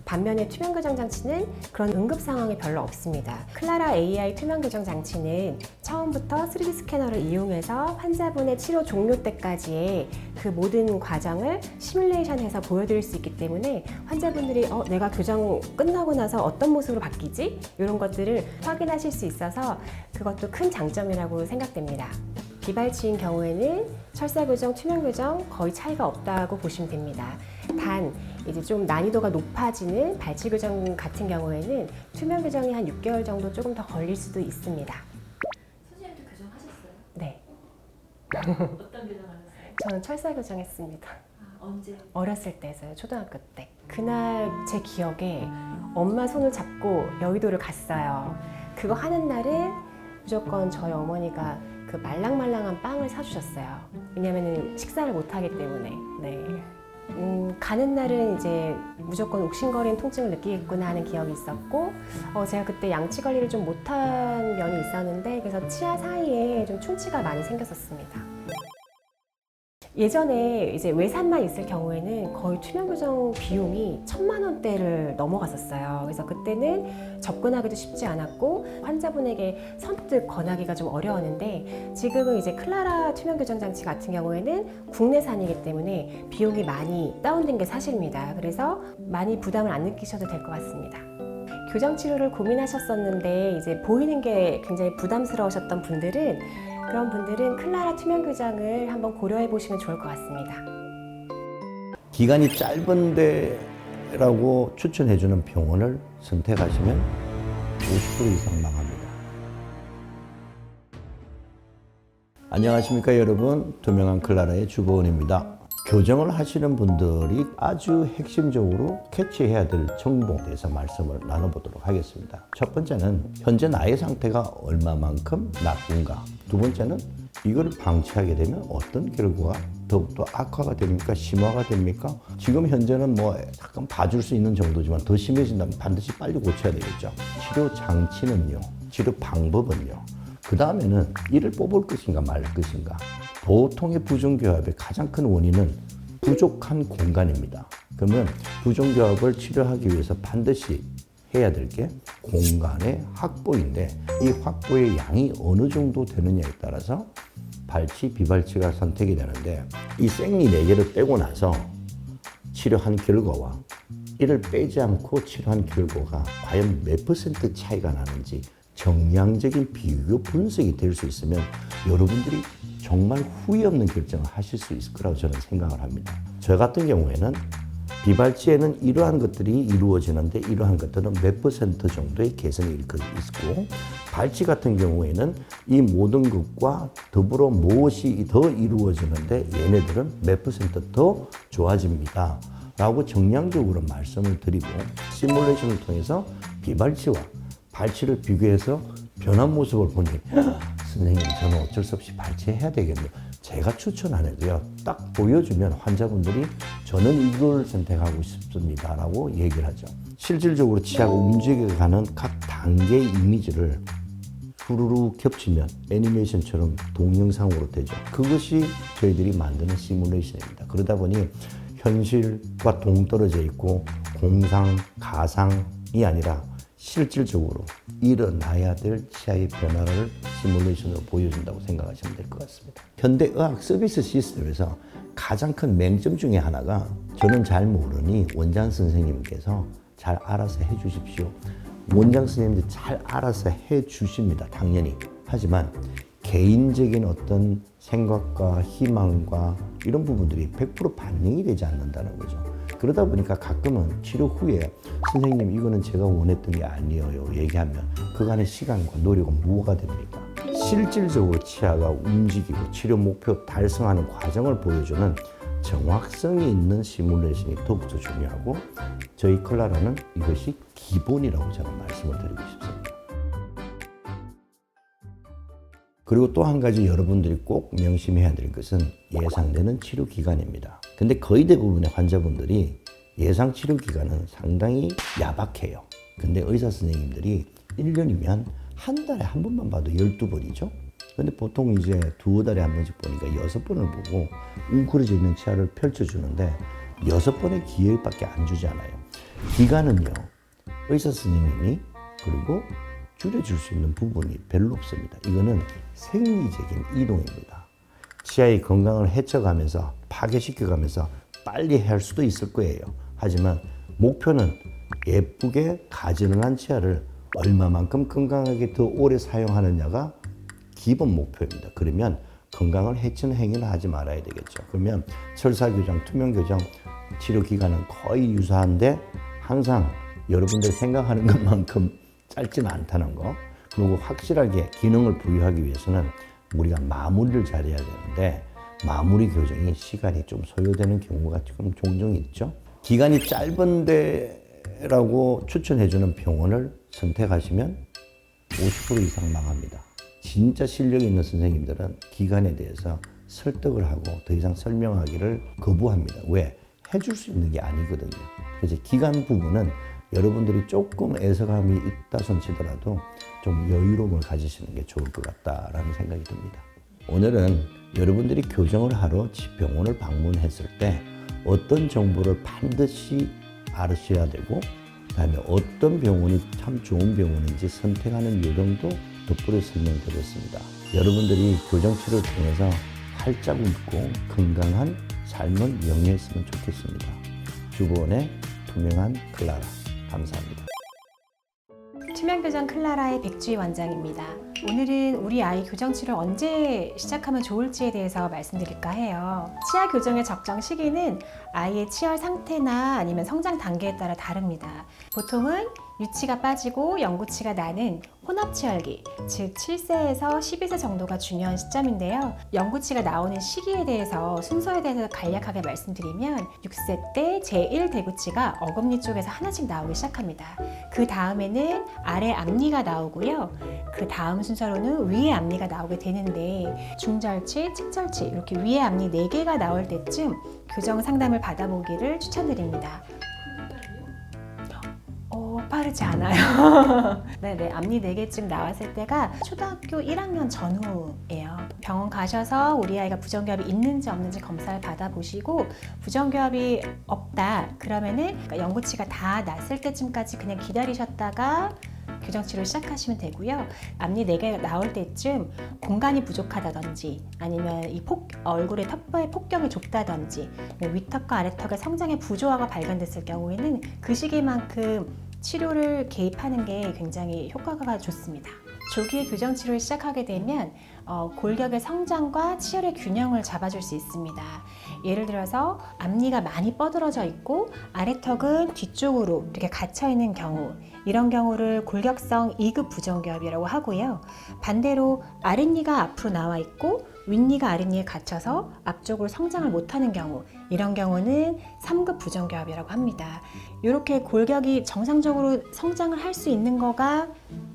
반면에 투명 교정 장치는 그런 응급 상황이 별로 없습니다. 클라라 AI 투명 교정 장치는 처음부터 3D 스캐너를 이용해서 환자분의 치료 종료 때까지의 그 모든 과정을 시뮬레이션해서 보여드릴 수 있기 때문에 환자분들이 내가 교정 끝나고 나서 어떤 모습으로 바뀌지? 이런 것들을 확인하실 수 있어서 그것도 큰 장점이라고 생각됩니다. 비발치인 경우에는 철사 교정, 투명 교정 거의 차이가 없다고 보시면 됩니다. 단 이제 좀 난이도가 높아지는 발치 교정 같은 경우에는 투명 교정이 한 6개월 정도 조금 더 걸릴 수도 있습니다. 선생님도 교정하셨어요? 네, 어떤 교정하셨어요? 저는 철사 교정했습니다. 언제? 어렸을 때였어요. 초등학교 때. 그날 제 기억에 엄마 손을 잡고 여의도를 갔어요. 그거 하는 날은 무조건 저희 어머니가 그 말랑말랑한 빵을 사주셨어요. 왜냐면은 식사를 못 하기 때문에. 네. 가는 날은 이제 무조건 욱신거리는 통증을 느끼겠구나 하는 기억이 있었고, 제가 그때 양치 관리를 좀 못한 면이 있었는데, 그래서 치아 사이에 좀 충치가 많이 생겼었습니다. 예전에 이제 외산만 있을 경우에는 거의 투명 교정 비용이 1,000만 원대를 넘어갔었어요. 그래서 그때는 접근하기도 쉽지 않았고 환자분에게 선뜻 권하기가 좀 어려웠는데 지금은 이제 클라라 투명 교정 장치 같은 경우에는 국내산이기 때문에 비용이 많이 다운된 게 사실입니다. 그래서 많이 부담을 안 느끼셔도 될 것 같습니다. 교정 치료를 고민하셨었는데 이제 보이는 게 굉장히 부담스러우셨던 분들은 그런 분들은 클라라 투명 교정을 한번 고려해 보시면 좋을 것 같습니다. 기간이 짧은데라고 추천해주는 병원을 선택하시면 50% 이상 망합니다. 안녕하십니까 여러분, 투명한 클라라의 주보원입니다. 교정을 하시는 분들이 아주 핵심적으로 캐치해야 될 정보에 대해서 말씀을 나눠보도록 하겠습니다. 첫 번째는 현재 나의 상태가 얼마만큼 나쁜가. 두 번째는 이걸 방치하게 되면 어떤 결과가 더욱더 악화가 됩니까? 심화가 됩니까? 지금 현재는 뭐 약간 봐줄 수 있는 정도지만 더 심해진다면 반드시 빨리 고쳐야 되겠죠. 치료 장치는요, 치료 방법은요, 그 다음에는 이를 뽑을 것인가 말 것인가. 보통의 부종교합의 가장 큰 원인은 부족한 공간입니다. 그러면 부종교합을 치료하기 위해서 반드시 해야 될 게 공간의 확보인데 이 확보의 양이 어느 정도 되느냐에 따라서 발치, 비발치가 선택이 되는데 이 생리 4개를 빼고 나서 치료한 결과와 이를 빼지 않고 치료한 결과가 과연 몇 퍼센트 차이가 나는지 정량적인 비교 분석이 될 수 있으면 여러분들이 정말 후회 없는 결정을 하실 수 있을 거라고 저는 생각을 합니다. 저 같은 경우에는 비발치에는 이러한 것들이 이루어지는데 이러한 것들은 몇 퍼센트 정도의 개선이 있고 발치 같은 경우에는 이 모든 것과 더불어 무엇이 더 이루어지는데 얘네들은 몇 퍼센트 더 좋아집니다 라고 정량적으로 말씀을 드리고 시뮬레이션을 통해서 비발치와 발치를 비교해서 변한 모습을 보니 선생님 저는 어쩔 수 없이 발치해야 되겠네요. 제가 추천 안 해도요. 딱 보여주면 환자분들이 저는 이걸 선택하고 싶습니다 라고 얘기를 하죠. 실질적으로 치아가 움직여가는 각 단계의 이미지를 후루루 겹치면 애니메이션처럼 동영상으로 되죠. 그것이 저희들이 만드는 시뮬레이션입니다. 그러다 보니 현실과 동떨어져 있고 공상, 가상이 아니라 실질적으로 일어나야 될 치아의 변화를 시뮬레이션으로 보여준다고 생각하시면 될 것 같습니다. 현대의학 서비스 시스템에서 가장 큰 맹점 중에 하나가 저는 잘 모르니 원장 선생님께서 잘 알아서 해주십시오. 원장 선생님들 잘 알아서 해주십니다. 당연히. 하지만 개인적인 어떤 생각과 희망과 이런 부분들이 100% 반영이 되지 않는다는 거죠. 그러다 보니까 가끔은 치료 후에 선생님 이거는 제가 원했던 게 아니에요 얘기하면 그간의 시간과 노력은 무엇가 됩니까? 실질적으로 치아가 움직이고 치료 목표 달성하는 과정을 보여주는 정확성이 있는 시뮬레이션이 더욱더 중요하고 저희 클라라는 이것이 기본이라고 저는 말씀을 드리고 싶습니다. 그리고 또 한 가지 여러분들이 꼭 명심해야 될 것은 예상되는 치료 기간입니다. 근데 거의 대부분의 환자분들이 예상 치료 기간은 상당히 야박해요. 근데 의사 선생님들이 1년이면 한 달에 한 번만 봐도 12번이죠. 근데 보통 이제 2달에 한 번씩 보니까 6번을 보고 웅크려져 있는 치아를 펼쳐주는데 6번의 기회밖에 안 주잖아요. 기간은요, 의사 선생님이 그리고 줄여줄 수 있는 부분이 별로 없습니다. 이거는 생리적인 이동입니다. 치아의 건강을 해쳐가면서 파괴시켜가면서 빨리 할 수도 있을 거예요. 하지만 목표는 예쁘게 가지런한 치아를 얼마만큼 건강하게 더 오래 사용하느냐가 기본 목표입니다. 그러면 건강을 해치는 행위는 하지 말아야 되겠죠. 그러면 철사교정, 투명교정 치료 기간은 거의 유사한데 항상 여러분들 생각하는 것만큼 짧지는 않다는 거. 그리고 확실하게 기능을 부여하기 위해서는 우리가 마무리를 잘해야 되는데 마무리 교정이 시간이 좀 소요되는 경우가 지금 종종 있죠. 기간이 짧은데라고 추천해주는 병원을 선택하시면 50% 이상 망합니다. 진짜 실력이 있는 선생님들은 기간에 대해서 설득을 하고 더 이상 설명하기를 거부합니다. 왜? 해줄 수 있는 게 아니거든요. 그래서 기간 부분은 여러분들이 조금 애석함이 있다 손치더라도 좀 여유로움을 가지시는 게 좋을 것 같다라는 생각이 듭니다. 오늘은 여러분들이 교정을 하러 병원을 방문했을 때 어떤 정보를 반드시 알으셔야 되고 그다음에 어떤 병원이 참 좋은 병원인지 선택하는 요령도 덧붙여 설명드렸습니다. 여러분들이 교정치료를 통해서 활짝 웃고 건강한 삶을 영위했으면 좋겠습니다. 주보원의 투명한 클라라. 감사합니다. 투명교정 클라라의 백주희 원장입니다. 오늘은 우리 아이 교정치료를 언제 시작하면 좋을지에 대해서 말씀드릴까 해요. 치아 교정의 적정 시기는 아이의 치열 상태나 아니면 성장 단계에 따라 다릅니다. 보통은 유치가 빠지고 영구치가 나는 혼합치열기, 즉 7세에서 12세 정도가 중요한 시점인데요. 영구치가 나오는 시기에 대해서 순서에 대해서 간략하게 말씀드리면 6세 때 제1대구치가 어금니 쪽에서 하나씩 나오기 시작합니다. 그 다음에는 아래 앞니가 나오고요. 그 다음 순서로는 위에 앞니가 나오게 되는데 중절치, 측절치 이렇게 위에 앞니 4개가 나올 때쯤 교정 상담을 받아보기를 추천드립니다. 가파르지 않아요. 네네, 앞니 4개쯤 나왔을 때가 초등학교 1학년 전후예요. 병원 가셔서 우리 아이가 부정교합이 있는지 없는지 검사를 받아보시고 부정교합이 없다 그러면은 그러니까 영구치가 다 났을 때쯤까지 그냥 기다리셨다가 교정치료 시작하시면 되고요. 앞니 4개 나올 때쯤 공간이 부족하다든지 아니면 이 얼굴의 턱뼈의 폭경이 좁다든지 윗턱과 아래턱의 성장의 부조화가 발견됐을 경우에는 그 시기만큼 치료를 개입하는 게 굉장히 효과가 좋습니다. 조기에 교정치료를 시작하게 되면 골격의 성장과 치열의 균형을 잡아줄 수 있습니다. 예를 들어서 앞니가 많이 뻗어져 있고 아래턱은 뒤쪽으로 이렇게 갇혀 있는 경우, 이런 경우를 골격성 2급 부정교합이라고 하고요. 반대로 아랫니가 앞으로 나와 있고 윗니가 아랫니에 갇혀서 앞쪽으로 성장을 못하는 경우, 이런 경우는 3급 부정교합이라고 합니다. 이렇게 골격이 정상적으로 성장을 할 수 있는 거가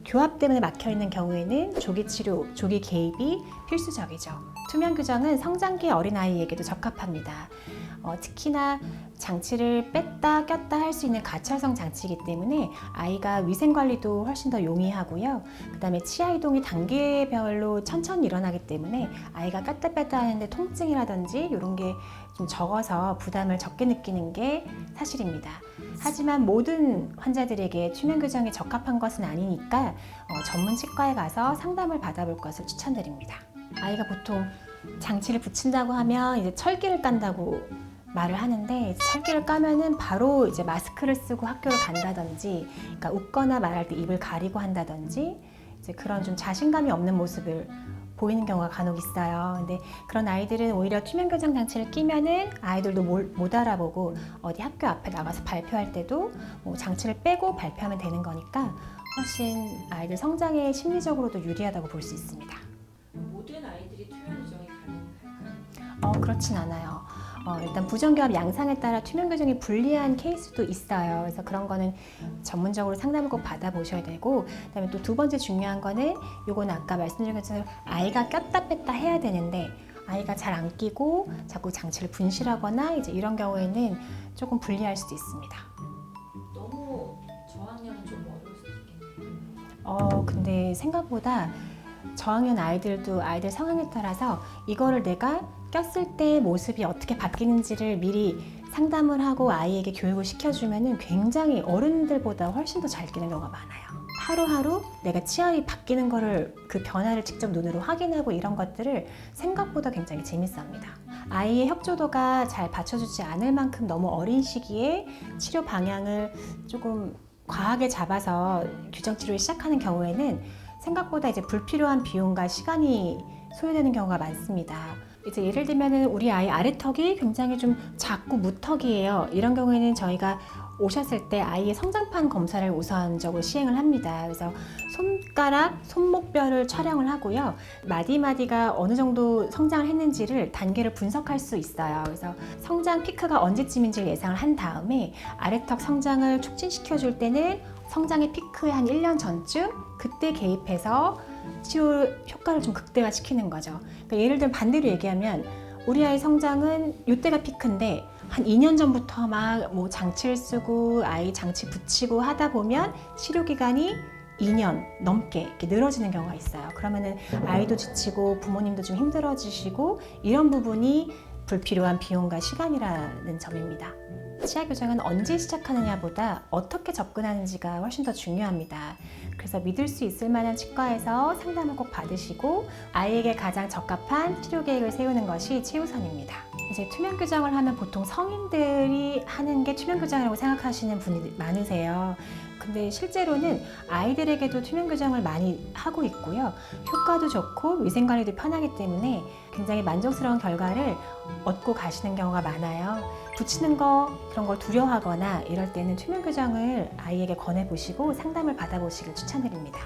교합 때문에 막혀 있는 경우에는 조기 치료, 조기 개입이 필수적이죠. 투명 교정은 성장기 어린아이에게도 적합합니다. 특히나 장치를 뺐다 꼈다 할 수 있는 가철성 장치이기 때문에 아이가 위생관리도 훨씬 더 용이하고요. 그 다음에 치아 이동이 단계별로 천천히 일어나기 때문에 아이가 꼈다 뺐다 하는데 통증이라든지 이런 게 좀 적어서 부담을 적게 느끼는 게 사실입니다. 하지만 모든 환자들에게 투명 교정이 적합한 것은 아니니까 전문 치과에 가서 상담을 받아볼 것을 추천드립니다. 아이가 보통 장치를 붙인다고 하면 이제 철기를 깐다고 말을 하는데, 철기를 까면은 바로 이제 마스크를 쓰고 학교를 간다든지, 그러니까 웃거나 말할 때 입을 가리고 한다든지, 이제 그런 좀 자신감이 없는 모습을 보이는 경우가 간혹 있어요. 근데 그런 아이들은 오히려 투명 교정 장치를 끼면은 아이들도 못 알아보고 어디 학교 앞에 나가서 발표할 때도 뭐 장치를 빼고 발표하면 되는 거니까 훨씬 아이들 성장에 심리적으로도 유리하다고 볼 수 있습니다. 모든 아이들이 투명 교정이 가능할까요? 그렇진 않아요. 일단 부정교합 양상에 따라 투명 교정이 불리한 케이스도 있어요. 그래서 그런 거는 전문적으로 상담을 꼭 받아보셔야 되고, 그다음에 또 두 번째 중요한 거는 요거는 아까 말씀드린 것처럼 아이가 꼈다 뺐다 해야 되는데 아이가 잘 안 끼고 자꾸 장치를 분실하거나 이제 이런 경우에는 조금 불리할 수도 있습니다. 너무 저학년은 좀 어려울 수도 있겠네요. 근데 생각보다 저학년 아이들도 아이들 상황에 따라서 이거를 내가 꼈을 때 모습이 어떻게 바뀌는지를 미리 상담을 하고 아이에게 교육을 시켜주면 굉장히 어른들보다 훨씬 더 잘 끼는 경우가 많아요. 하루하루 내가 치아이 바뀌는 거를, 그 변화를 직접 눈으로 확인하고 이런 것들을 생각보다 굉장히 재밌어합니다. 아이의 혁조도가 잘 받쳐주지 않을 만큼 너무 어린 시기에 치료 방향을 조금 과하게 잡아서 교정치료를 시작하는 경우에는 생각보다 이제 불필요한 비용과 시간이 소요되는 경우가 많습니다. 이제 예를 들면은 우리 아이 아래턱이 굉장히 좀 작고 무턱이에요. 이런 경우에는 저희가 오셨을 때 아이의 성장판 검사를 우선적으로 시행을 합니다. 그래서 손가락, 손목뼈를 촬영을 하고요. 마디마디가 어느 정도 성장을 했는지를 단계를 분석할 수 있어요. 그래서 성장 피크가 언제쯤인지를 예상을 한 다음에 아래턱 성장을 촉진시켜 줄 때는 성장의 피크의 한 1년 전쯤 그때 개입해서 치료 효과를 좀 극대화시키는 거죠. 그러니까 예를 들면 반대로 얘기하면 우리 아이 성장은 이때가 피크인데 한 2년 전부터 막 뭐 장치를 쓰고 아이 장치 붙이고 하다 보면 치료 기간이 2년 넘게 이렇게 늘어지는 경우가 있어요. 그러면은 아이도 지치고 부모님도 좀 힘들어지시고 이런 부분이 불필요한 비용과 시간이라는 점입니다. 치아 교정은 언제 시작하느냐보다 어떻게 접근하는지가 훨씬 더 중요합니다. 그래서 믿을 수 있을 만한 치과에서 상담을 꼭 받으시고 아이에게 가장 적합한 치료 계획을 세우는 것이 최우선입니다. 이제 투명 교정을 하면 보통 성인들이 하는 게 투명 교정이라고 생각하시는 분이 많으세요. 근데 실제로는 아이들에게도 투명 교정을 많이 하고 있고요. 효과도 좋고 위생관리도 편하기 때문에 굉장히 만족스러운 결과를 얻고 가시는 경우가 많아요. 붙이는 거 그런 걸 두려워하거나 이럴 때는 투명 교정을 아이에게 권해보시고 상담을 받아보시길 추천드립니다.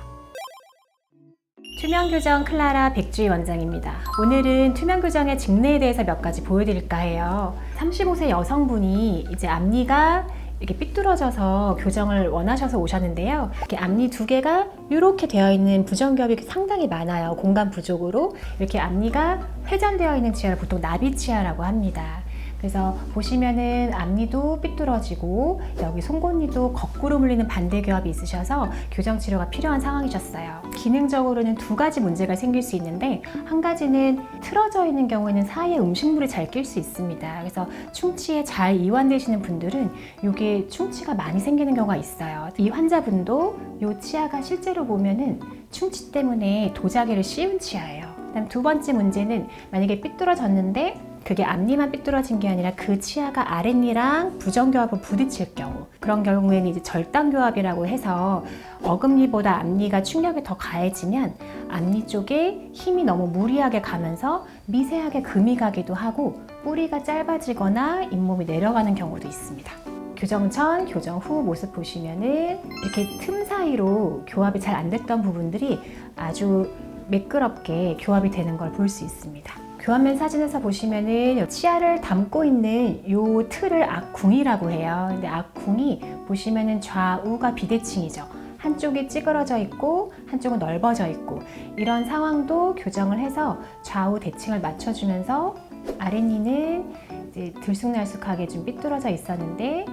투명 교정 클라라 백주희 원장입니다. 오늘은 투명 교정의 직내에 대해서 몇 가지 보여드릴까 해요. 35세 여성분이 이제 앞니가 이렇게 삐뚤어져서 교정을 원하셔서 오셨는데요. 이렇게 앞니 2개가 이렇게 되어 있는 부정교합이 상당히 많아요. 공간 부족으로 이렇게 앞니가 회전되어 있는 치아를 보통 나비 치아라고 합니다. 그래서 보시면은 앞니도 삐뚤어지고 여기 송곳니도 거꾸로 물리는 반대 교합이 있으셔서 교정 치료가 필요한 상황이셨어요. 기능적으로는 두 가지 문제가 생길 수 있는데, 한 가지는 틀어져 있는 경우에는 사이에 음식물이 잘 낄 수 있습니다. 그래서 충치에 잘 이완되시는 분들은 이게 충치가 많이 생기는 경우가 있어요. 이 환자분도 이 치아가 실제로 보면은 충치 때문에 도자기를 씌운 치아예요. 그다음 두 번째 문제는 만약에 삐뚤어졌는데 그게 앞니만 삐뚤어진 게 아니라 그 치아가 아랫니랑 부정교합으로 부딪힐 경우, 그런 경우에는 이제 절단교합이라고 해서 어금니보다 앞니가 충격이 더 가해지면 앞니 쪽에 힘이 너무 무리하게 가면서 미세하게 금이 가기도 하고 뿌리가 짧아지거나 잇몸이 내려가는 경우도 있습니다. 교정 전, 교정 후 모습 보시면은 이렇게 틈 사이로 교합이 잘 안 됐던 부분들이 아주 매끄럽게 교합이 되는 걸 볼 수 있습니다. 교합면 사진에서 보시면은 치아를 담고 있는 요 틀을 악궁이라고 해요. 근데 악궁이 보시면은 좌우가 비대칭이죠. 한쪽이 찌그러져 있고 한쪽은 넓어져 있고, 이런 상황도 교정을 해서 좌우 대칭을 맞춰주면서 아랫니는 이제 들쑥날쑥하게 좀 삐뚤어져 있었는데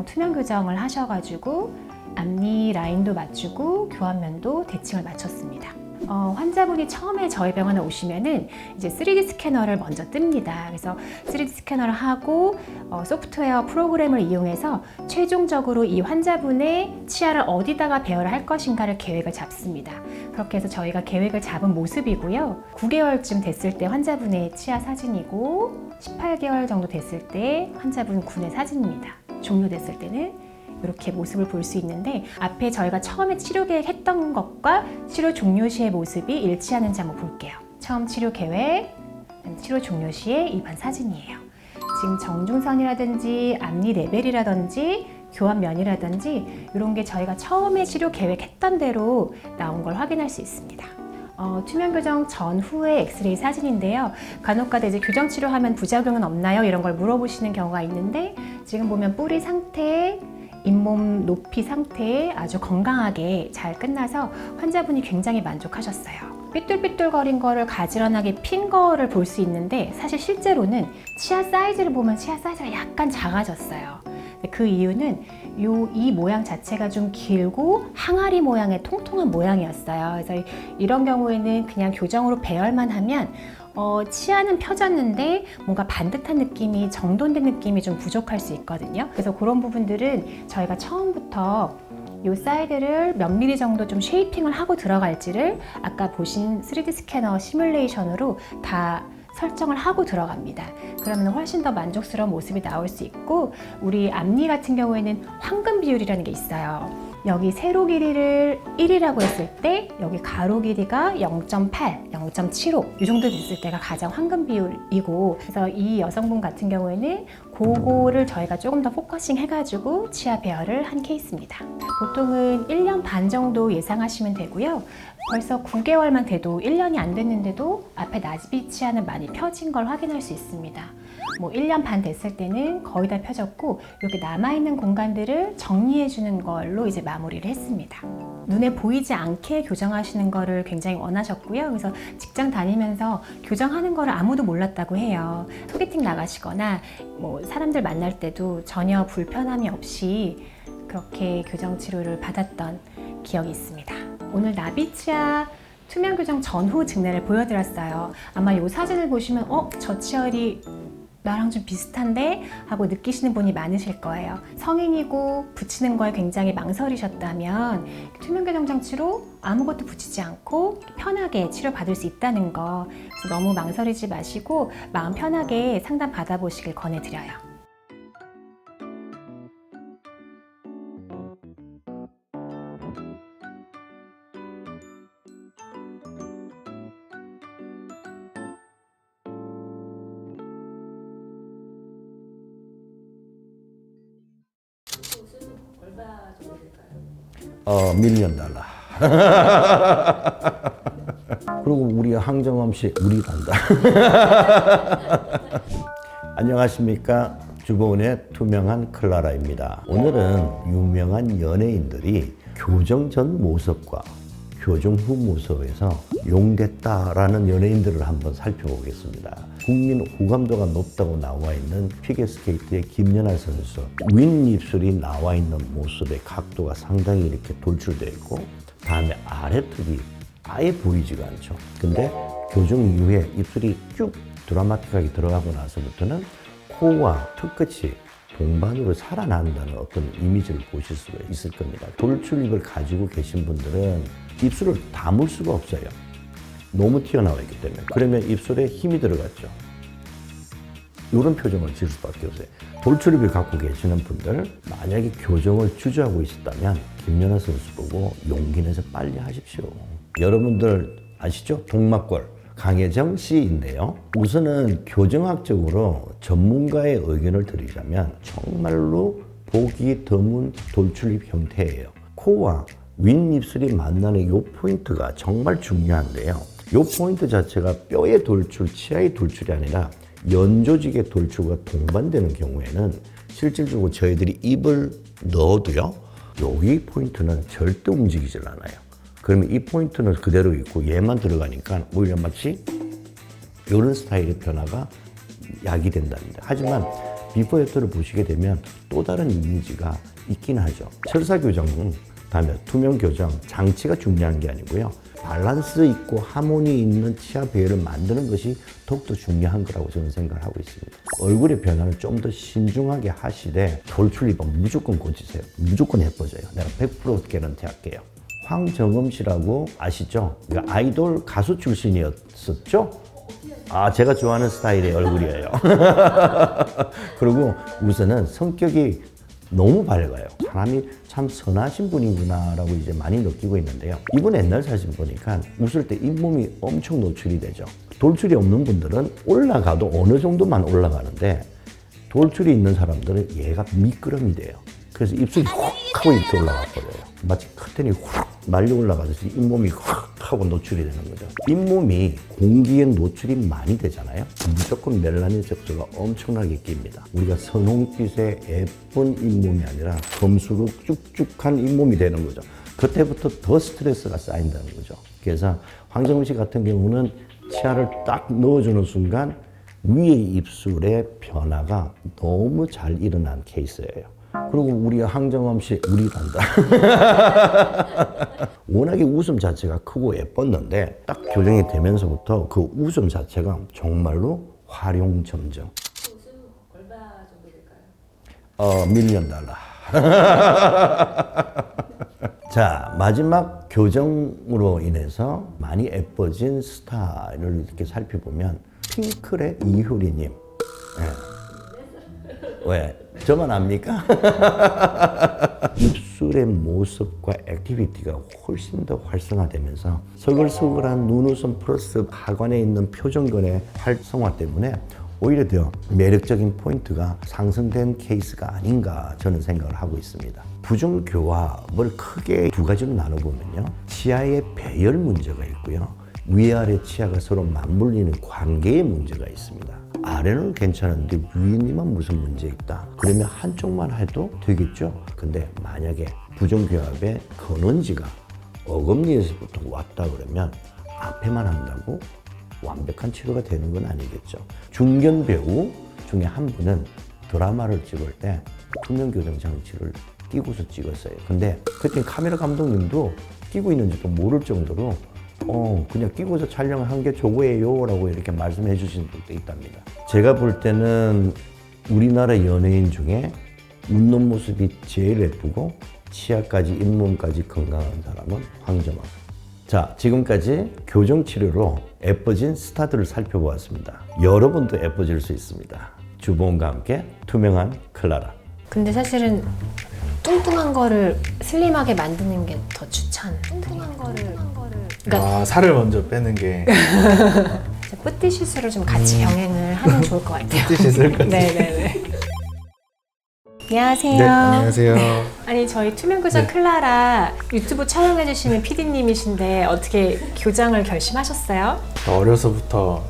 투명 교정을 하셔가지고 앞니 라인도 맞추고 교합면도 대칭을 맞췄습니다. 환자분이 처음에 저희 병원에 오시면은 이제 3D 스캐너를 먼저 뜹니다. 그래서 3D 스캐너를 하고 소프트웨어 프로그램을 이용해서 최종적으로 이 환자분의 치아를 어디다가 배열을 할 것인가를 계획을 잡습니다. 그렇게 해서 저희가 계획을 잡은 모습이고요. 9개월쯤 됐을 때 환자분의 치아 사진이고 18개월 정도 됐을 때 환자분 군의 사진입니다. 종료됐을 때는 이렇게 모습을 볼 수 있는데, 앞에 저희가 처음에 치료 계획 했던 것과 치료 종료 시의 모습이 일치하는지 한번 볼게요. 처음 치료 계획, 치료 종료 시의 입안 사진이에요. 지금 정중선이라든지 앞니 레벨이라든지 교합면이라든지 이런 게 저희가 처음에 치료 계획했던 대로 나온 걸 확인할 수 있습니다. 투명 교정 전후의 엑스레이 사진인데요. 간혹가다 이제 교정 치료하면 부작용은 없나요? 이런 걸 물어보시는 경우가 있는데, 지금 보면 뿌리 상태, 잇몸 높이 상태에 아주 건강하게 잘 끝나서 환자분이 굉장히 만족하셨어요. 삐뚤삐뚤거린 거를 가지런하게 핀 거를 볼 수 있는데, 사실 실제로는 치아 사이즈를 보면 치아 사이즈가 약간 작아졌어요. 그 이유는 이 모양 자체가 좀 길고 항아리 모양의 통통한 모양이었어요. 그래서 이런 경우에는 그냥 교정으로 배열만 하면 치아는 펴졌는데 뭔가 반듯한 느낌이, 정돈된 느낌이 좀 부족할 수 있거든요. 그래서 그런 부분들은 저희가 처음부터 이 사이드를 몇 미리 정도 좀 쉐이핑을 하고 들어갈지를 아까 보신 3D 스캐너 시뮬레이션으로 다 설정을 하고 들어갑니다. 그러면 훨씬 더 만족스러운 모습이 나올 수 있고, 우리 앞니 같은 경우에는 황금 비율이라는 게 있어요. 여기 세로 길이를 1이라고 했을 때 여기 가로 길이가 0.8, 0.75 이 정도 됐을 때가 가장 황금 비율이고, 그래서 이 여성분 같은 경우에는 그거를 저희가 조금 더 포커싱 해가지고 치아 배열을 한 케이스입니다. 보통은 1년 반 정도 예상하시면 되고요. 벌써 9개월만 돼도 1년이 안 됐는데도 앞에 나비 치아는 많이 펴진 걸 확인할 수 있습니다. 1년 반 됐을 때는 거의 다 펴졌고, 이렇게 남아있는 공간들을 정리해주는 걸로 이제 마무리를 했습니다. 눈에 보이지 않게 교정하시는 거를 굉장히 원하셨고요. 그래서 직장 다니면서 교정하는 거를 아무도 몰랐다고 해요. 소개팅 나가시거나 사람들 만날 때도 전혀 불편함이 없이 그렇게 교정 치료를 받았던 기억이 있습니다. 오늘 나비치아 투명 교정 전후 증례를 보여드렸어요. 아마 이 사진을 보시면 저 치열이 나랑 좀 비슷한데? 하고 느끼시는 분이 많으실 거예요. 성인이고 붙이는 거에 굉장히 망설이셨다면 투명 교정 장치로 아무것도 붙이지 않고 편하게 치료받을 수 있다는 거, 그래서 너무 망설이지 마시고 마음 편하게 상담 받아보시길 권해드려요. 얼마 정도 될까요? $1,000,000. 그리고 우리 항정엄 씨, 우리 간다. 안녕하십니까. 주보은의 투명한 클라라입니다. 오늘은 유명한 연예인들이 교정 전 모습과 교정 후 모습에서 용됐다라는 연예인들을 한번 살펴보겠습니다. 국민 호감도가 높다고 나와 있는 피겨스케이트의 김연아 선수. 윗입술이 나와 있는 모습의 각도가 상당히 이렇게 돌출되어 있고, 다음에 아래턱이 아예 보이지가 않죠. 근데 교정 이후에 입술이 쭉 드라마틱하게 들어가고 나서부터는 코와 턱끝이 동반으로 살아난다는 어떤 이미지를 보실 수가 있을 겁니다. 돌출입을 가지고 계신 분들은 입술을 다물 수가 없어요. 너무 튀어나와 있기 때문에. 그러면 입술에 힘이 들어갔죠. 이런 표정을 지을 수밖에 없어요. 돌출입을 갖고 계시는 분들, 만약에 교정을 주저하고 있었다면 김연아 선수 보고 용기 내서 빨리 하십시오. 여러분들 아시죠? 동막골 강혜정 씨인데요. 우선은 교정학적으로 전문가의 의견을 드리자면 정말로 보기 드문 돌출입 형태예요. 코와 윗입술이 만나는 이 포인트가 정말 중요한데요. 이 포인트 자체가 뼈의 돌출, 치아의 돌출이 아니라 연조직의 돌출과 동반되는 경우에는 실질적으로 저희들이 입을 넣어도요, 여기 포인트는 절대 움직이질 않아요. 그러면 이 포인트는 그대로 있고 얘만 들어가니까 오히려 마치 이런 스타일의 변화가 야기된답니다. 하지만 비포 애프터를 보시게 되면 또 다른 이미지가 있긴 하죠. 철사 교정, 다음에 투명 교정, 장치가 중요한 게 아니고요. 밸런스 있고 하모니 있는 치아 배열을 만드는 것이 더욱더 중요한 거라고 저는 생각을 하고 있습니다. 얼굴의 변화는 좀 더 신중하게 하시되 돌출입은 무조건 고치세요. 무조건 예뻐져요. 내가 100% 개런티 할게요. 황정음 씨라고 아시죠? 그러니까 아이돌 가수 출신이었었죠? 아, 제가 좋아하는 스타일의 얼굴이에요. 그리고 우선은 성격이 너무 밝아요. 사람이 참 선하신 분이구나라고 이제 많이 느끼고 있는데요. 이분 옛날 사진 보니까 웃을 때 잇몸이 엄청 노출이 되죠. 돌출이 없는 분들은 올라가도 어느 정도만 올라가는데, 돌출이 있는 사람들은 얘가 미끄럼이 돼요. 그래서 입술이 훅 하고 이렇게 올라가 버려요. 마치 커튼이 훅 날려 올라가듯이 잇몸이 확 하고 노출이 되는 거죠. 잇몸이 공기에 노출이 많이 되잖아요. 무조건 멜라닌 색소가 엄청나게 낍니다. 우리가 선홍빛의 예쁜 잇몸이 아니라 검수록 쭉쭉한 잇몸이 되는 거죠. 그때부터 더 스트레스가 쌓인다는 거죠. 그래서 황정음 씨 같은 경우는 치아를 딱 넣어주는 순간 위의 입술의 변화가 너무 잘 일어난 케이스예요. 그리고 우리 황정음 씨, 우리란다. 워낙에 웃음 자체가 크고 예뻤는데 딱 교정이 되면서부터 그 웃음 자체가 정말로 활용점정. 수수 얼마 정도 될까요? $1,000,000. 자, 마지막 교정으로 인해서 많이 예뻐진 스타일을 이렇게 살펴보면 핑클의 이효리님. 네. 왜? 저만 압니까? 입술의 모습과 액티비티가 훨씬 더 활성화되면서 서글서글한 눈웃음 플러스 하관에 있는 표정근의 활성화 때문에 오히려 더 매력적인 포인트가 상승된 케이스가 아닌가 저는 생각을 하고 있습니다. 부정교합을 크게 두 가지로 나눠보면요. 치아의 배열 문제가 있고요. 위아래 치아가 서로 맞물리는 관계의 문제가 있습니다. 아래는 괜찮은데 위에만 무슨 문제 있다. 그러면 한쪽만 해도 되겠죠. 근데 만약에 부정교합의 근원지가 어금니에서부터 왔다 그러면 앞에만 한다고 완벽한 치료가 되는 건 아니겠죠. 중견 배우 중에 한 분은 드라마를 찍을 때 투명 교정 장치를 끼고서 찍었어요. 근데 그때 카메라 감독님도 끼고 있는지도 모를 정도로 그냥 끼고서 촬영을 한 게 저거예요 라고 이렇게 말씀해 주신 분도 있답니다. 제가 볼 때는 우리나라 연예인 중에 웃는 모습이 제일 예쁘고 치아까지 잇몸까지 건강한 사람은 황정음. 자, 지금까지 교정치료로 예뻐진 스타들을 살펴보았습니다. 여러분도 예뻐질 수 있습니다. 주보험과 함께 투명한 클라라. 근데 사실은 뚱뚱한 거를 슬림하게 만드는 게 더 추천. 뚱뚱한 거를 그러니까 살을 먼저 빼는 게 뿌띠 시술을 좀 같이 병행을 하면 좋을 것 같아요. 뜻이 있을 것 같아요. 네네네. 안녕하세요. 네, 안녕하세요. 아니 저희 투명교정 네. 클라라 유튜브 촬영해주시는 PD님이신데 어떻게 교정을 결심하셨어요? 어려서부터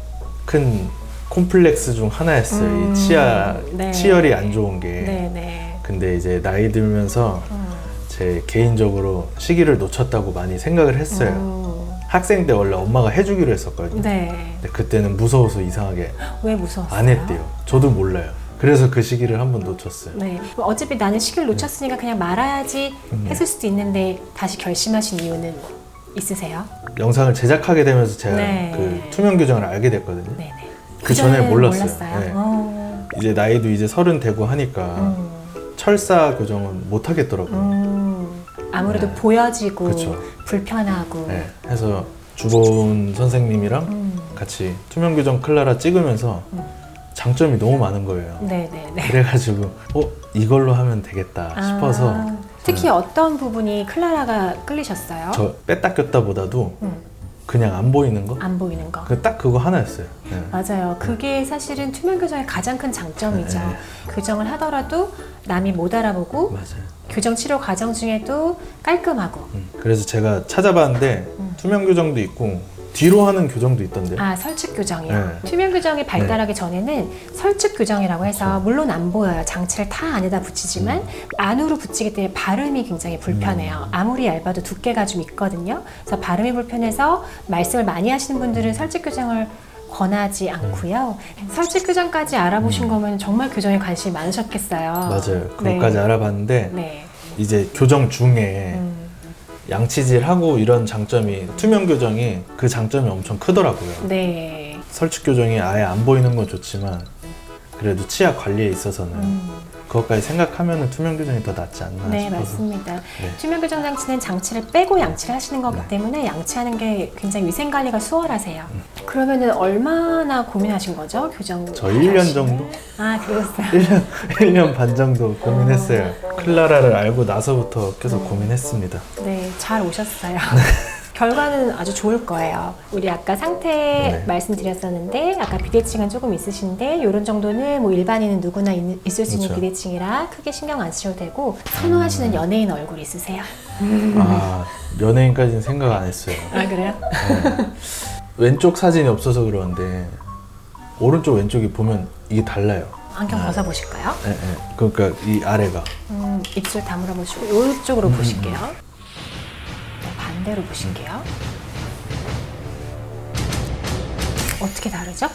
큰 콤플렉스 중 하나였어요. 이 네. 치열이 안 좋은 게. 네네. 근데 이제 나이 들면서 제 개인적으로 시기를 놓쳤다고 많이 생각을 했어요. 학생 때 원래 엄마가 해주기로 했었거든요. 네. 근데 그때는 무서워서 이상하게 왜 무서웠어요? 안 했대요. 저도 몰라요. 그래서 그 시기를 한번 놓쳤어요. 네. 어차피 나는 시기를 놓쳤으니까 그냥 말아야지 했을 수도 있는데 다시 결심하신 이유는 있으세요? 영상을 제작하게 되면서 제가 네. 그 투명 규정을 알게 됐거든요. 네네. 그 전에 그전에는 몰랐어요. 네. 이제 나이도 이제 30 되고 하니까 철사 교정은 못 하겠더라고요. 아무래도 네. 보여지고 그쵸. 불편하고. 네. 해서 주보은 선생님이랑 같이 투명 규정 클라라 찍으면서 장점이 너무 많은 거예요. 네네네. 그래가지고 이걸로 하면 되겠다 싶어서 특히 어떤 부분이 클라라가 끌리셨어요? 저 뺐다 꼈다 보다도 그냥 안 보이는 거? 안 보이는 거. 딱 그거 하나였어요. 네. 맞아요. 그게 사실은 투명 교정의 가장 큰 장점이죠. 네. 교정을 하더라도 남이 못 알아보고 맞아요. 교정 치료 과정 중에도 깔끔하고. 그래서 제가 찾아봤는데 투명 교정도 있고 뒤로 하는 교정도 있던데요. 아, 설측 교정이요. 네. 투명 교정이 발달하기 전에는 설측 교정이라고 해서 물론 안 보여요. 장치를 다 안에다 붙이지만 안으로 붙이기 때문에 발음이 굉장히 불편해요. 아무리 얇아도 두께가 좀 있거든요. 그래서 발음이 불편해서 말씀을 많이 하시는 분들은 설측 교정을 권하지 않고요. 설측 교정까지 알아보신 거면 정말 교정에 관심이 많으셨겠어요. 맞아요. 그것까지 네. 알아봤는데 네. 이제 교정 중에 양치질하고 이런 장점이 투명 교정이 그 장점이 엄청 크더라고요. 네. 설측 교정이 아예 안 보이는 건 좋지만 그래도 치아 관리에 있어서는 그것까지 생각하면 투명 교정이 더 낫지 않나 네, 싶어서. 맞습니다. 네. 투명 교정 장치는 장치를 빼고 양치를 하시는 거기 때문에 양치하는 게 굉장히 위생 관리가 수월하세요. 그러면은 얼마나 고민하신 거죠? 교정. 저 1년 정도? 아, 그러셨어요. 1년 반 정도 고민했어요. 클라라를 알고 나서부터 계속 고민했습니다. 네, 잘 오셨어요. 결과는 아주 좋을 거예요. 우리 아까 상태 네. 말씀드렸었는데 아까 비대칭은 조금 있으신데 이런 정도는 뭐 일반인은 누구나 있을 수 있는 그렇죠. 비대칭이라 크게 신경 안 쓰셔도 되고 선호하시는 연예인 얼굴 있으세요? 아, 연예인까지는 생각 안 했어요. 아, 그래요? 왼쪽 사진이 없어서 그러는데 오른쪽 왼쪽이 보면 이게 달라요. 안경 벗어보실까요? 네, 네. 그러니까 이 아래가 입술 다물어 보시고 이쪽으로 보실게요. 반대로 보실게요. 어떻게 다르죠?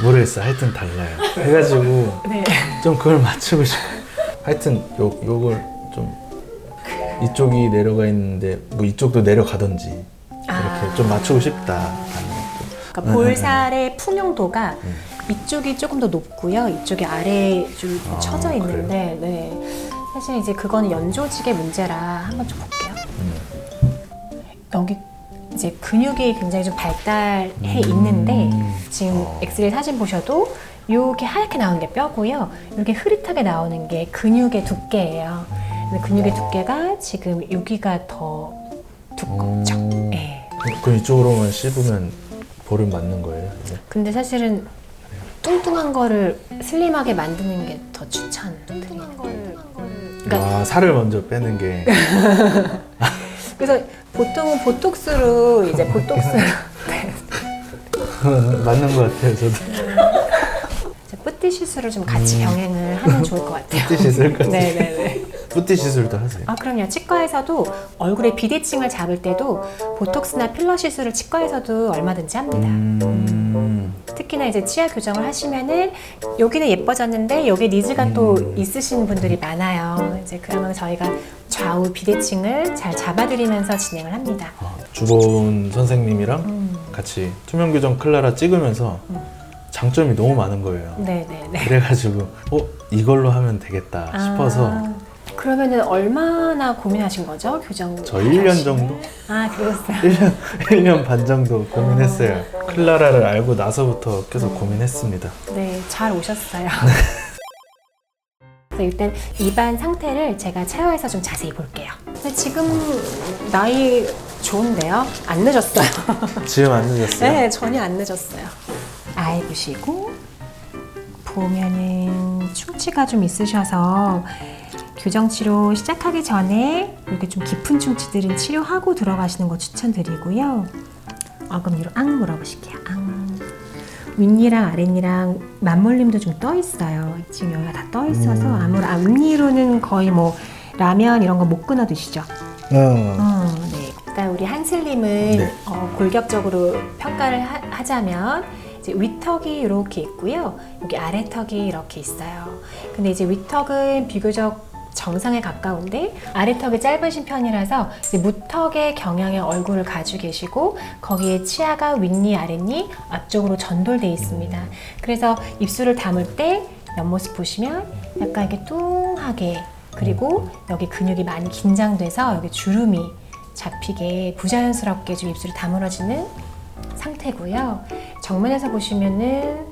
모르겠어. 하여튼 달라요. 해가지고 네. 좀 그걸 맞추고 싶어요. 하여튼 요걸 좀 이쪽이 내려가 있는데 뭐 이쪽도 내려가든지 이렇게 좀 맞추고 싶다. 그러니까 볼살의 풍용도가 이쪽이 조금 더 높고요. 이쪽이 아래 줄 쳐져 있는데, 네. 사실 이제 그거는 연조직의 문제라 한번 좀 볼게요. 여기 이제 근육이 굉장히 좀 발달해 있는데 지금 엑스레이 사진 보셔도 요게 하얗게 나오는 게 뼈고요. 요게 흐릿하게 나오는 게 근육의 두께예요. 근데 근육의 두께가 지금 여기가 더 두껍죠. 네. 그럼 이쪽으로만 씹으면 볼은 맞는 거예요? 이제? 근데 사실은 뚱뚱한 거를 슬림하게 만드는 게 더 추천드리는 거를. 그러니까 아, 살을 먼저 빼는 게 그래서 보통은 보톡스로 이제 보톡스로 네. 맞는 것 같아요. 저도 뿌띠 시술을 좀 같이 병행을 하면 좋을 것 같아요. 뿌띠 시술까지. 네네네. 뿌띠 시술도 하세요? 아, 그럼요. 치과에서도 얼굴에 비대칭을 잡을 때도 보톡스나 필러 시술을 치과에서도 얼마든지 합니다. 특히나 이제 치아 교정을 하시면은 여기는 예뻐졌는데 여기 니즈가 또 있으신 분들이 많아요. 이제 그러면 저희가 좌우 비대칭을 잘 잡아드리면서 진행을 합니다. 주보은 선생님이랑 같이 투명 교정 클라라 찍으면서 장점이 너무 많은 거예요. 네네네. 그래가지고 이걸로 하면 되겠다 싶어서 그러면은 얼마나 고민하신 거죠? 교정. 저 1년 정도? 아, 그러셨어요. 1년 반 정도 고민했어요. 클라라를 알고 나서부터 계속 고민했습니다. 네, 잘 오셨어요. 그래서 일단 입안 상태를 제가 체어해서 좀 자세히 볼게요. 근데 지금 나이 좋은데요? 안 늦었어요. 지금 안 늦었어요? 네, 전혀 안 늦었어요. 아이 보시고 보면은 충치가 좀 있으셔서 교정 치료 시작하기 전에 이렇게 좀 깊은 충치들은 치료하고 들어가시는 거 추천드리고요. 어금니로 앙 물어보실게요. 앙. 윗니랑 아랫니랑 맞물림도 좀 떠 있어요. 지금 여기가 다 떠 있어서 앞니로는 거의 뭐 라면 이런 거 못 끊어 드시죠? 어. 네. 일단 우리 한슬님은 네. 골격적으로 평가를 하자면 이제 윗턱이 이렇게 있고요. 여기 아래턱이 이렇게 있어요. 근데 이제 윗턱은 비교적 정상에 가까운데 아래턱이 짧으신 편이라서 이제 무턱의 경향의 얼굴을 가지고 계시고 거기에 치아가 윗니, 아랫니 앞쪽으로 전돌되어 있습니다. 그래서 입술을 다물 때 옆모습 보시면 약간 이렇게 뚱하게 그리고 여기 근육이 많이 긴장돼서 여기 주름이 잡히게 부자연스럽게 좀 입술이 다물어지는 상태고요. 정면에서 보시면은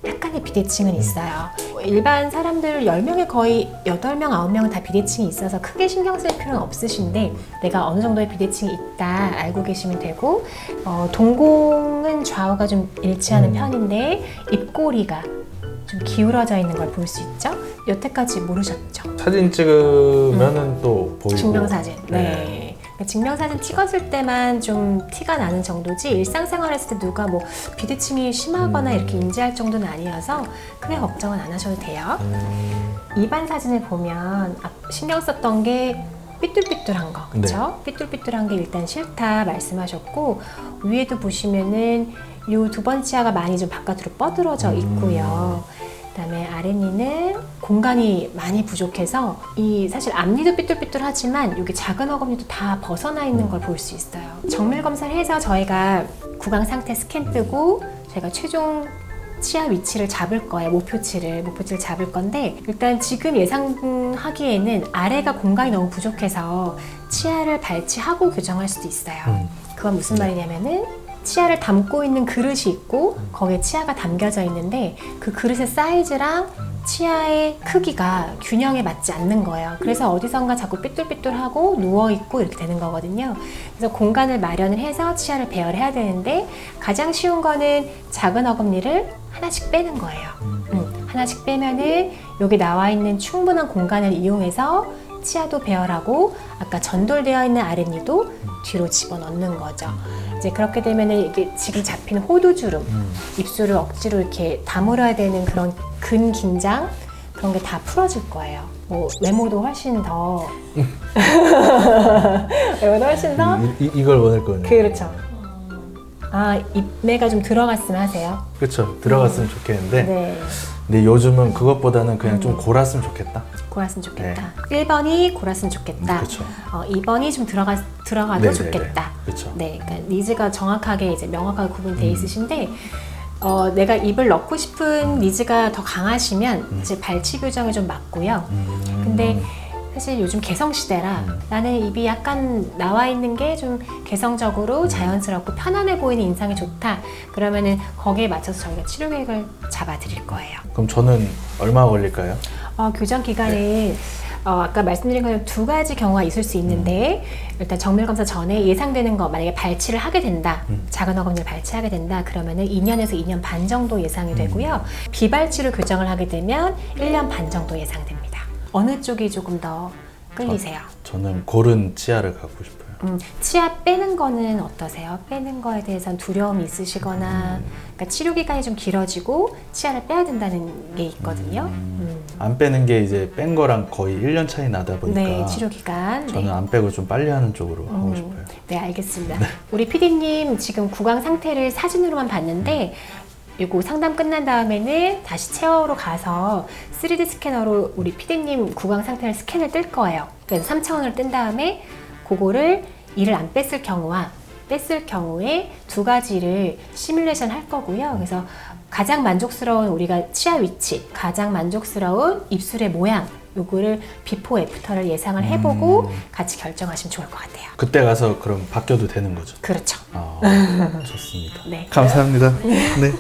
약간의 비대칭은 있어요. 일반 사람들 10명에 거의 8명, 9명은 다 비대칭이 있어서 크게 신경 쓸 필요는 없으신데 내가 어느 정도의 비대칭이 있다 알고 계시면 되고 동공은 좌우가 좀 일치하는 편인데 입꼬리가 좀 기울어져 있는 걸 볼 수 있죠? 여태까지 모르셨죠? 사진 찍으면은 또 보이고. 증명사진. 네. 증명사진 찍었을 때만 좀 티가 나는 정도지 일상생활 했을 때 누가 뭐 비대칭이 심하거나 이렇게 인지할 정도는 아니어서 크게 걱정은 안 하셔도 돼요. 입안 사진을 보면 신경 썼던 게 삐뚤삐뚤한 거, 그렇죠? 삐뚤삐뚤한 게 일단 싫다 말씀하셨고 위에도 보시면은 요 두 번 치아가 많이 좀 바깥으로 뻗어져 있고요. 그다음에 아랫니는 공간이 많이 부족해서 이 사실 앞니도 삐뚤삐뚤하지만 여기 작은 어금니도 다 벗어나 있는 걸 볼 수 있어요. 정밀 검사를 해서 저희가 구강 상태 스캔 뜨고 저희가 최종 치아 위치를 잡을 거예요. 목표치를 잡을 건데 일단 지금 예상하기에는 아래가 공간이 너무 부족해서 치아를 발치하고 교정할 수도 있어요. 그건 무슨 말이냐면은 치아를 담고 있는 그릇이 있고 거기에 치아가 담겨져 있는데 그 그릇의 사이즈랑 치아의 크기가 균형에 맞지 않는 거예요. 그래서 어디선가 자꾸 삐뚤삐뚤하고 누워있고 이렇게 되는 거거든요. 그래서 공간을 마련을 해서 치아를 배열해야 되는데 가장 쉬운 거는 작은 어금니를 하나씩 빼는 거예요. 하나씩 빼면은 여기 나와 있는 충분한 공간을 이용해서 치아도 배열하고 아까 전돌되어 있는 아랫니도 뒤로 집어넣는 거죠. 이제 그렇게 되면은 이게 지금 잡힌 호두주름, 입술을 억지로 이렇게 다물어야 되는 그런 근긴장 그런 게 다 풀어질 거예요. 뭐 외모도 훨씬 더 외모도 훨씬 더 이걸 원할 거네요. 그렇죠. 입매가 좀 들어갔으면 하세요. 그렇죠. 들어갔으면 좋겠는데 네. 근데 요즘은 그것보다는 그냥 좀 골았으면 좋겠다. 골았으면 좋겠다. 1번이 골았으면 좋겠다. 그렇죠. 2번이 좀 들어가도 네네네. 좋겠다. 그렇죠. 네, 그러니까 니즈가 정확하게 이제 명확하게 구분되어 있으신데 내가 입을 넣고 싶은 니즈가 더 강하시면 사실 발치 교정이 좀 맞고요. 근데 사실 요즘 개성 시대라 나는 입이 약간 나와 있는 게 좀 개성적으로 자연스럽고 편안해 보이는 인상이 좋다. 그러면은 거기에 맞춰서 저희가 치료 계획을 잡아드릴 거예요. 그럼 저는 얼마 걸릴까요? 교정 기간은 아까 말씀드린 것처럼 두 가지 경우가 있을 수 있는데 일단 정밀 검사 전에 예상되는 거 만약에 발치를 하게 된다, 작은 어금니를 발치하게 된다 그러면은 2년에서 2년 반 정도 예상이 되고요. 비발치로 교정을 하게 되면 1년 반 정도 예상됩니다. 어느 쪽이 조금 더 끌리세요? 저는 고른 치아를 갖고 싶어요. 치아 빼는 거는 어떠세요? 빼는 거에 대해서는 두려움이 있으시거나 그러니까 치료 기간이 좀 길어지고 치아를 빼야 된다는 게 있거든요. 안 빼는 게 이제 뺀 거랑 거의 1년 차이 나다 보니까 네, 치료 기간. 저는 네. 안 빼고 좀 빨리 하는 쪽으로 하고 싶어요. 네, 알겠습니다. 우리 PD님 지금 구강 상태를 사진으로만 봤는데 이거 상담 끝난 다음에는 다시 체어로 가서 3D 스캐너로 우리 PD님 구강 상태를 스캔을 뜰 거예요. 그래서 3차원을 뜬 다음에 그거를 이를 안 뺐을 경우와 뺐을 경우에 두 가지를 시뮬레이션 할 거고요. 그래서 가장 만족스러운 우리가 치아 위치, 가장 만족스러운 입술의 모양 요거를 비포 애프터를 예상을 해보고 같이 결정하시면 좋을 것 같아요. 그때 가서 그럼 바뀌어도 되는 거죠? 그렇죠. 좋습니다. 네. 감사합니다. 네.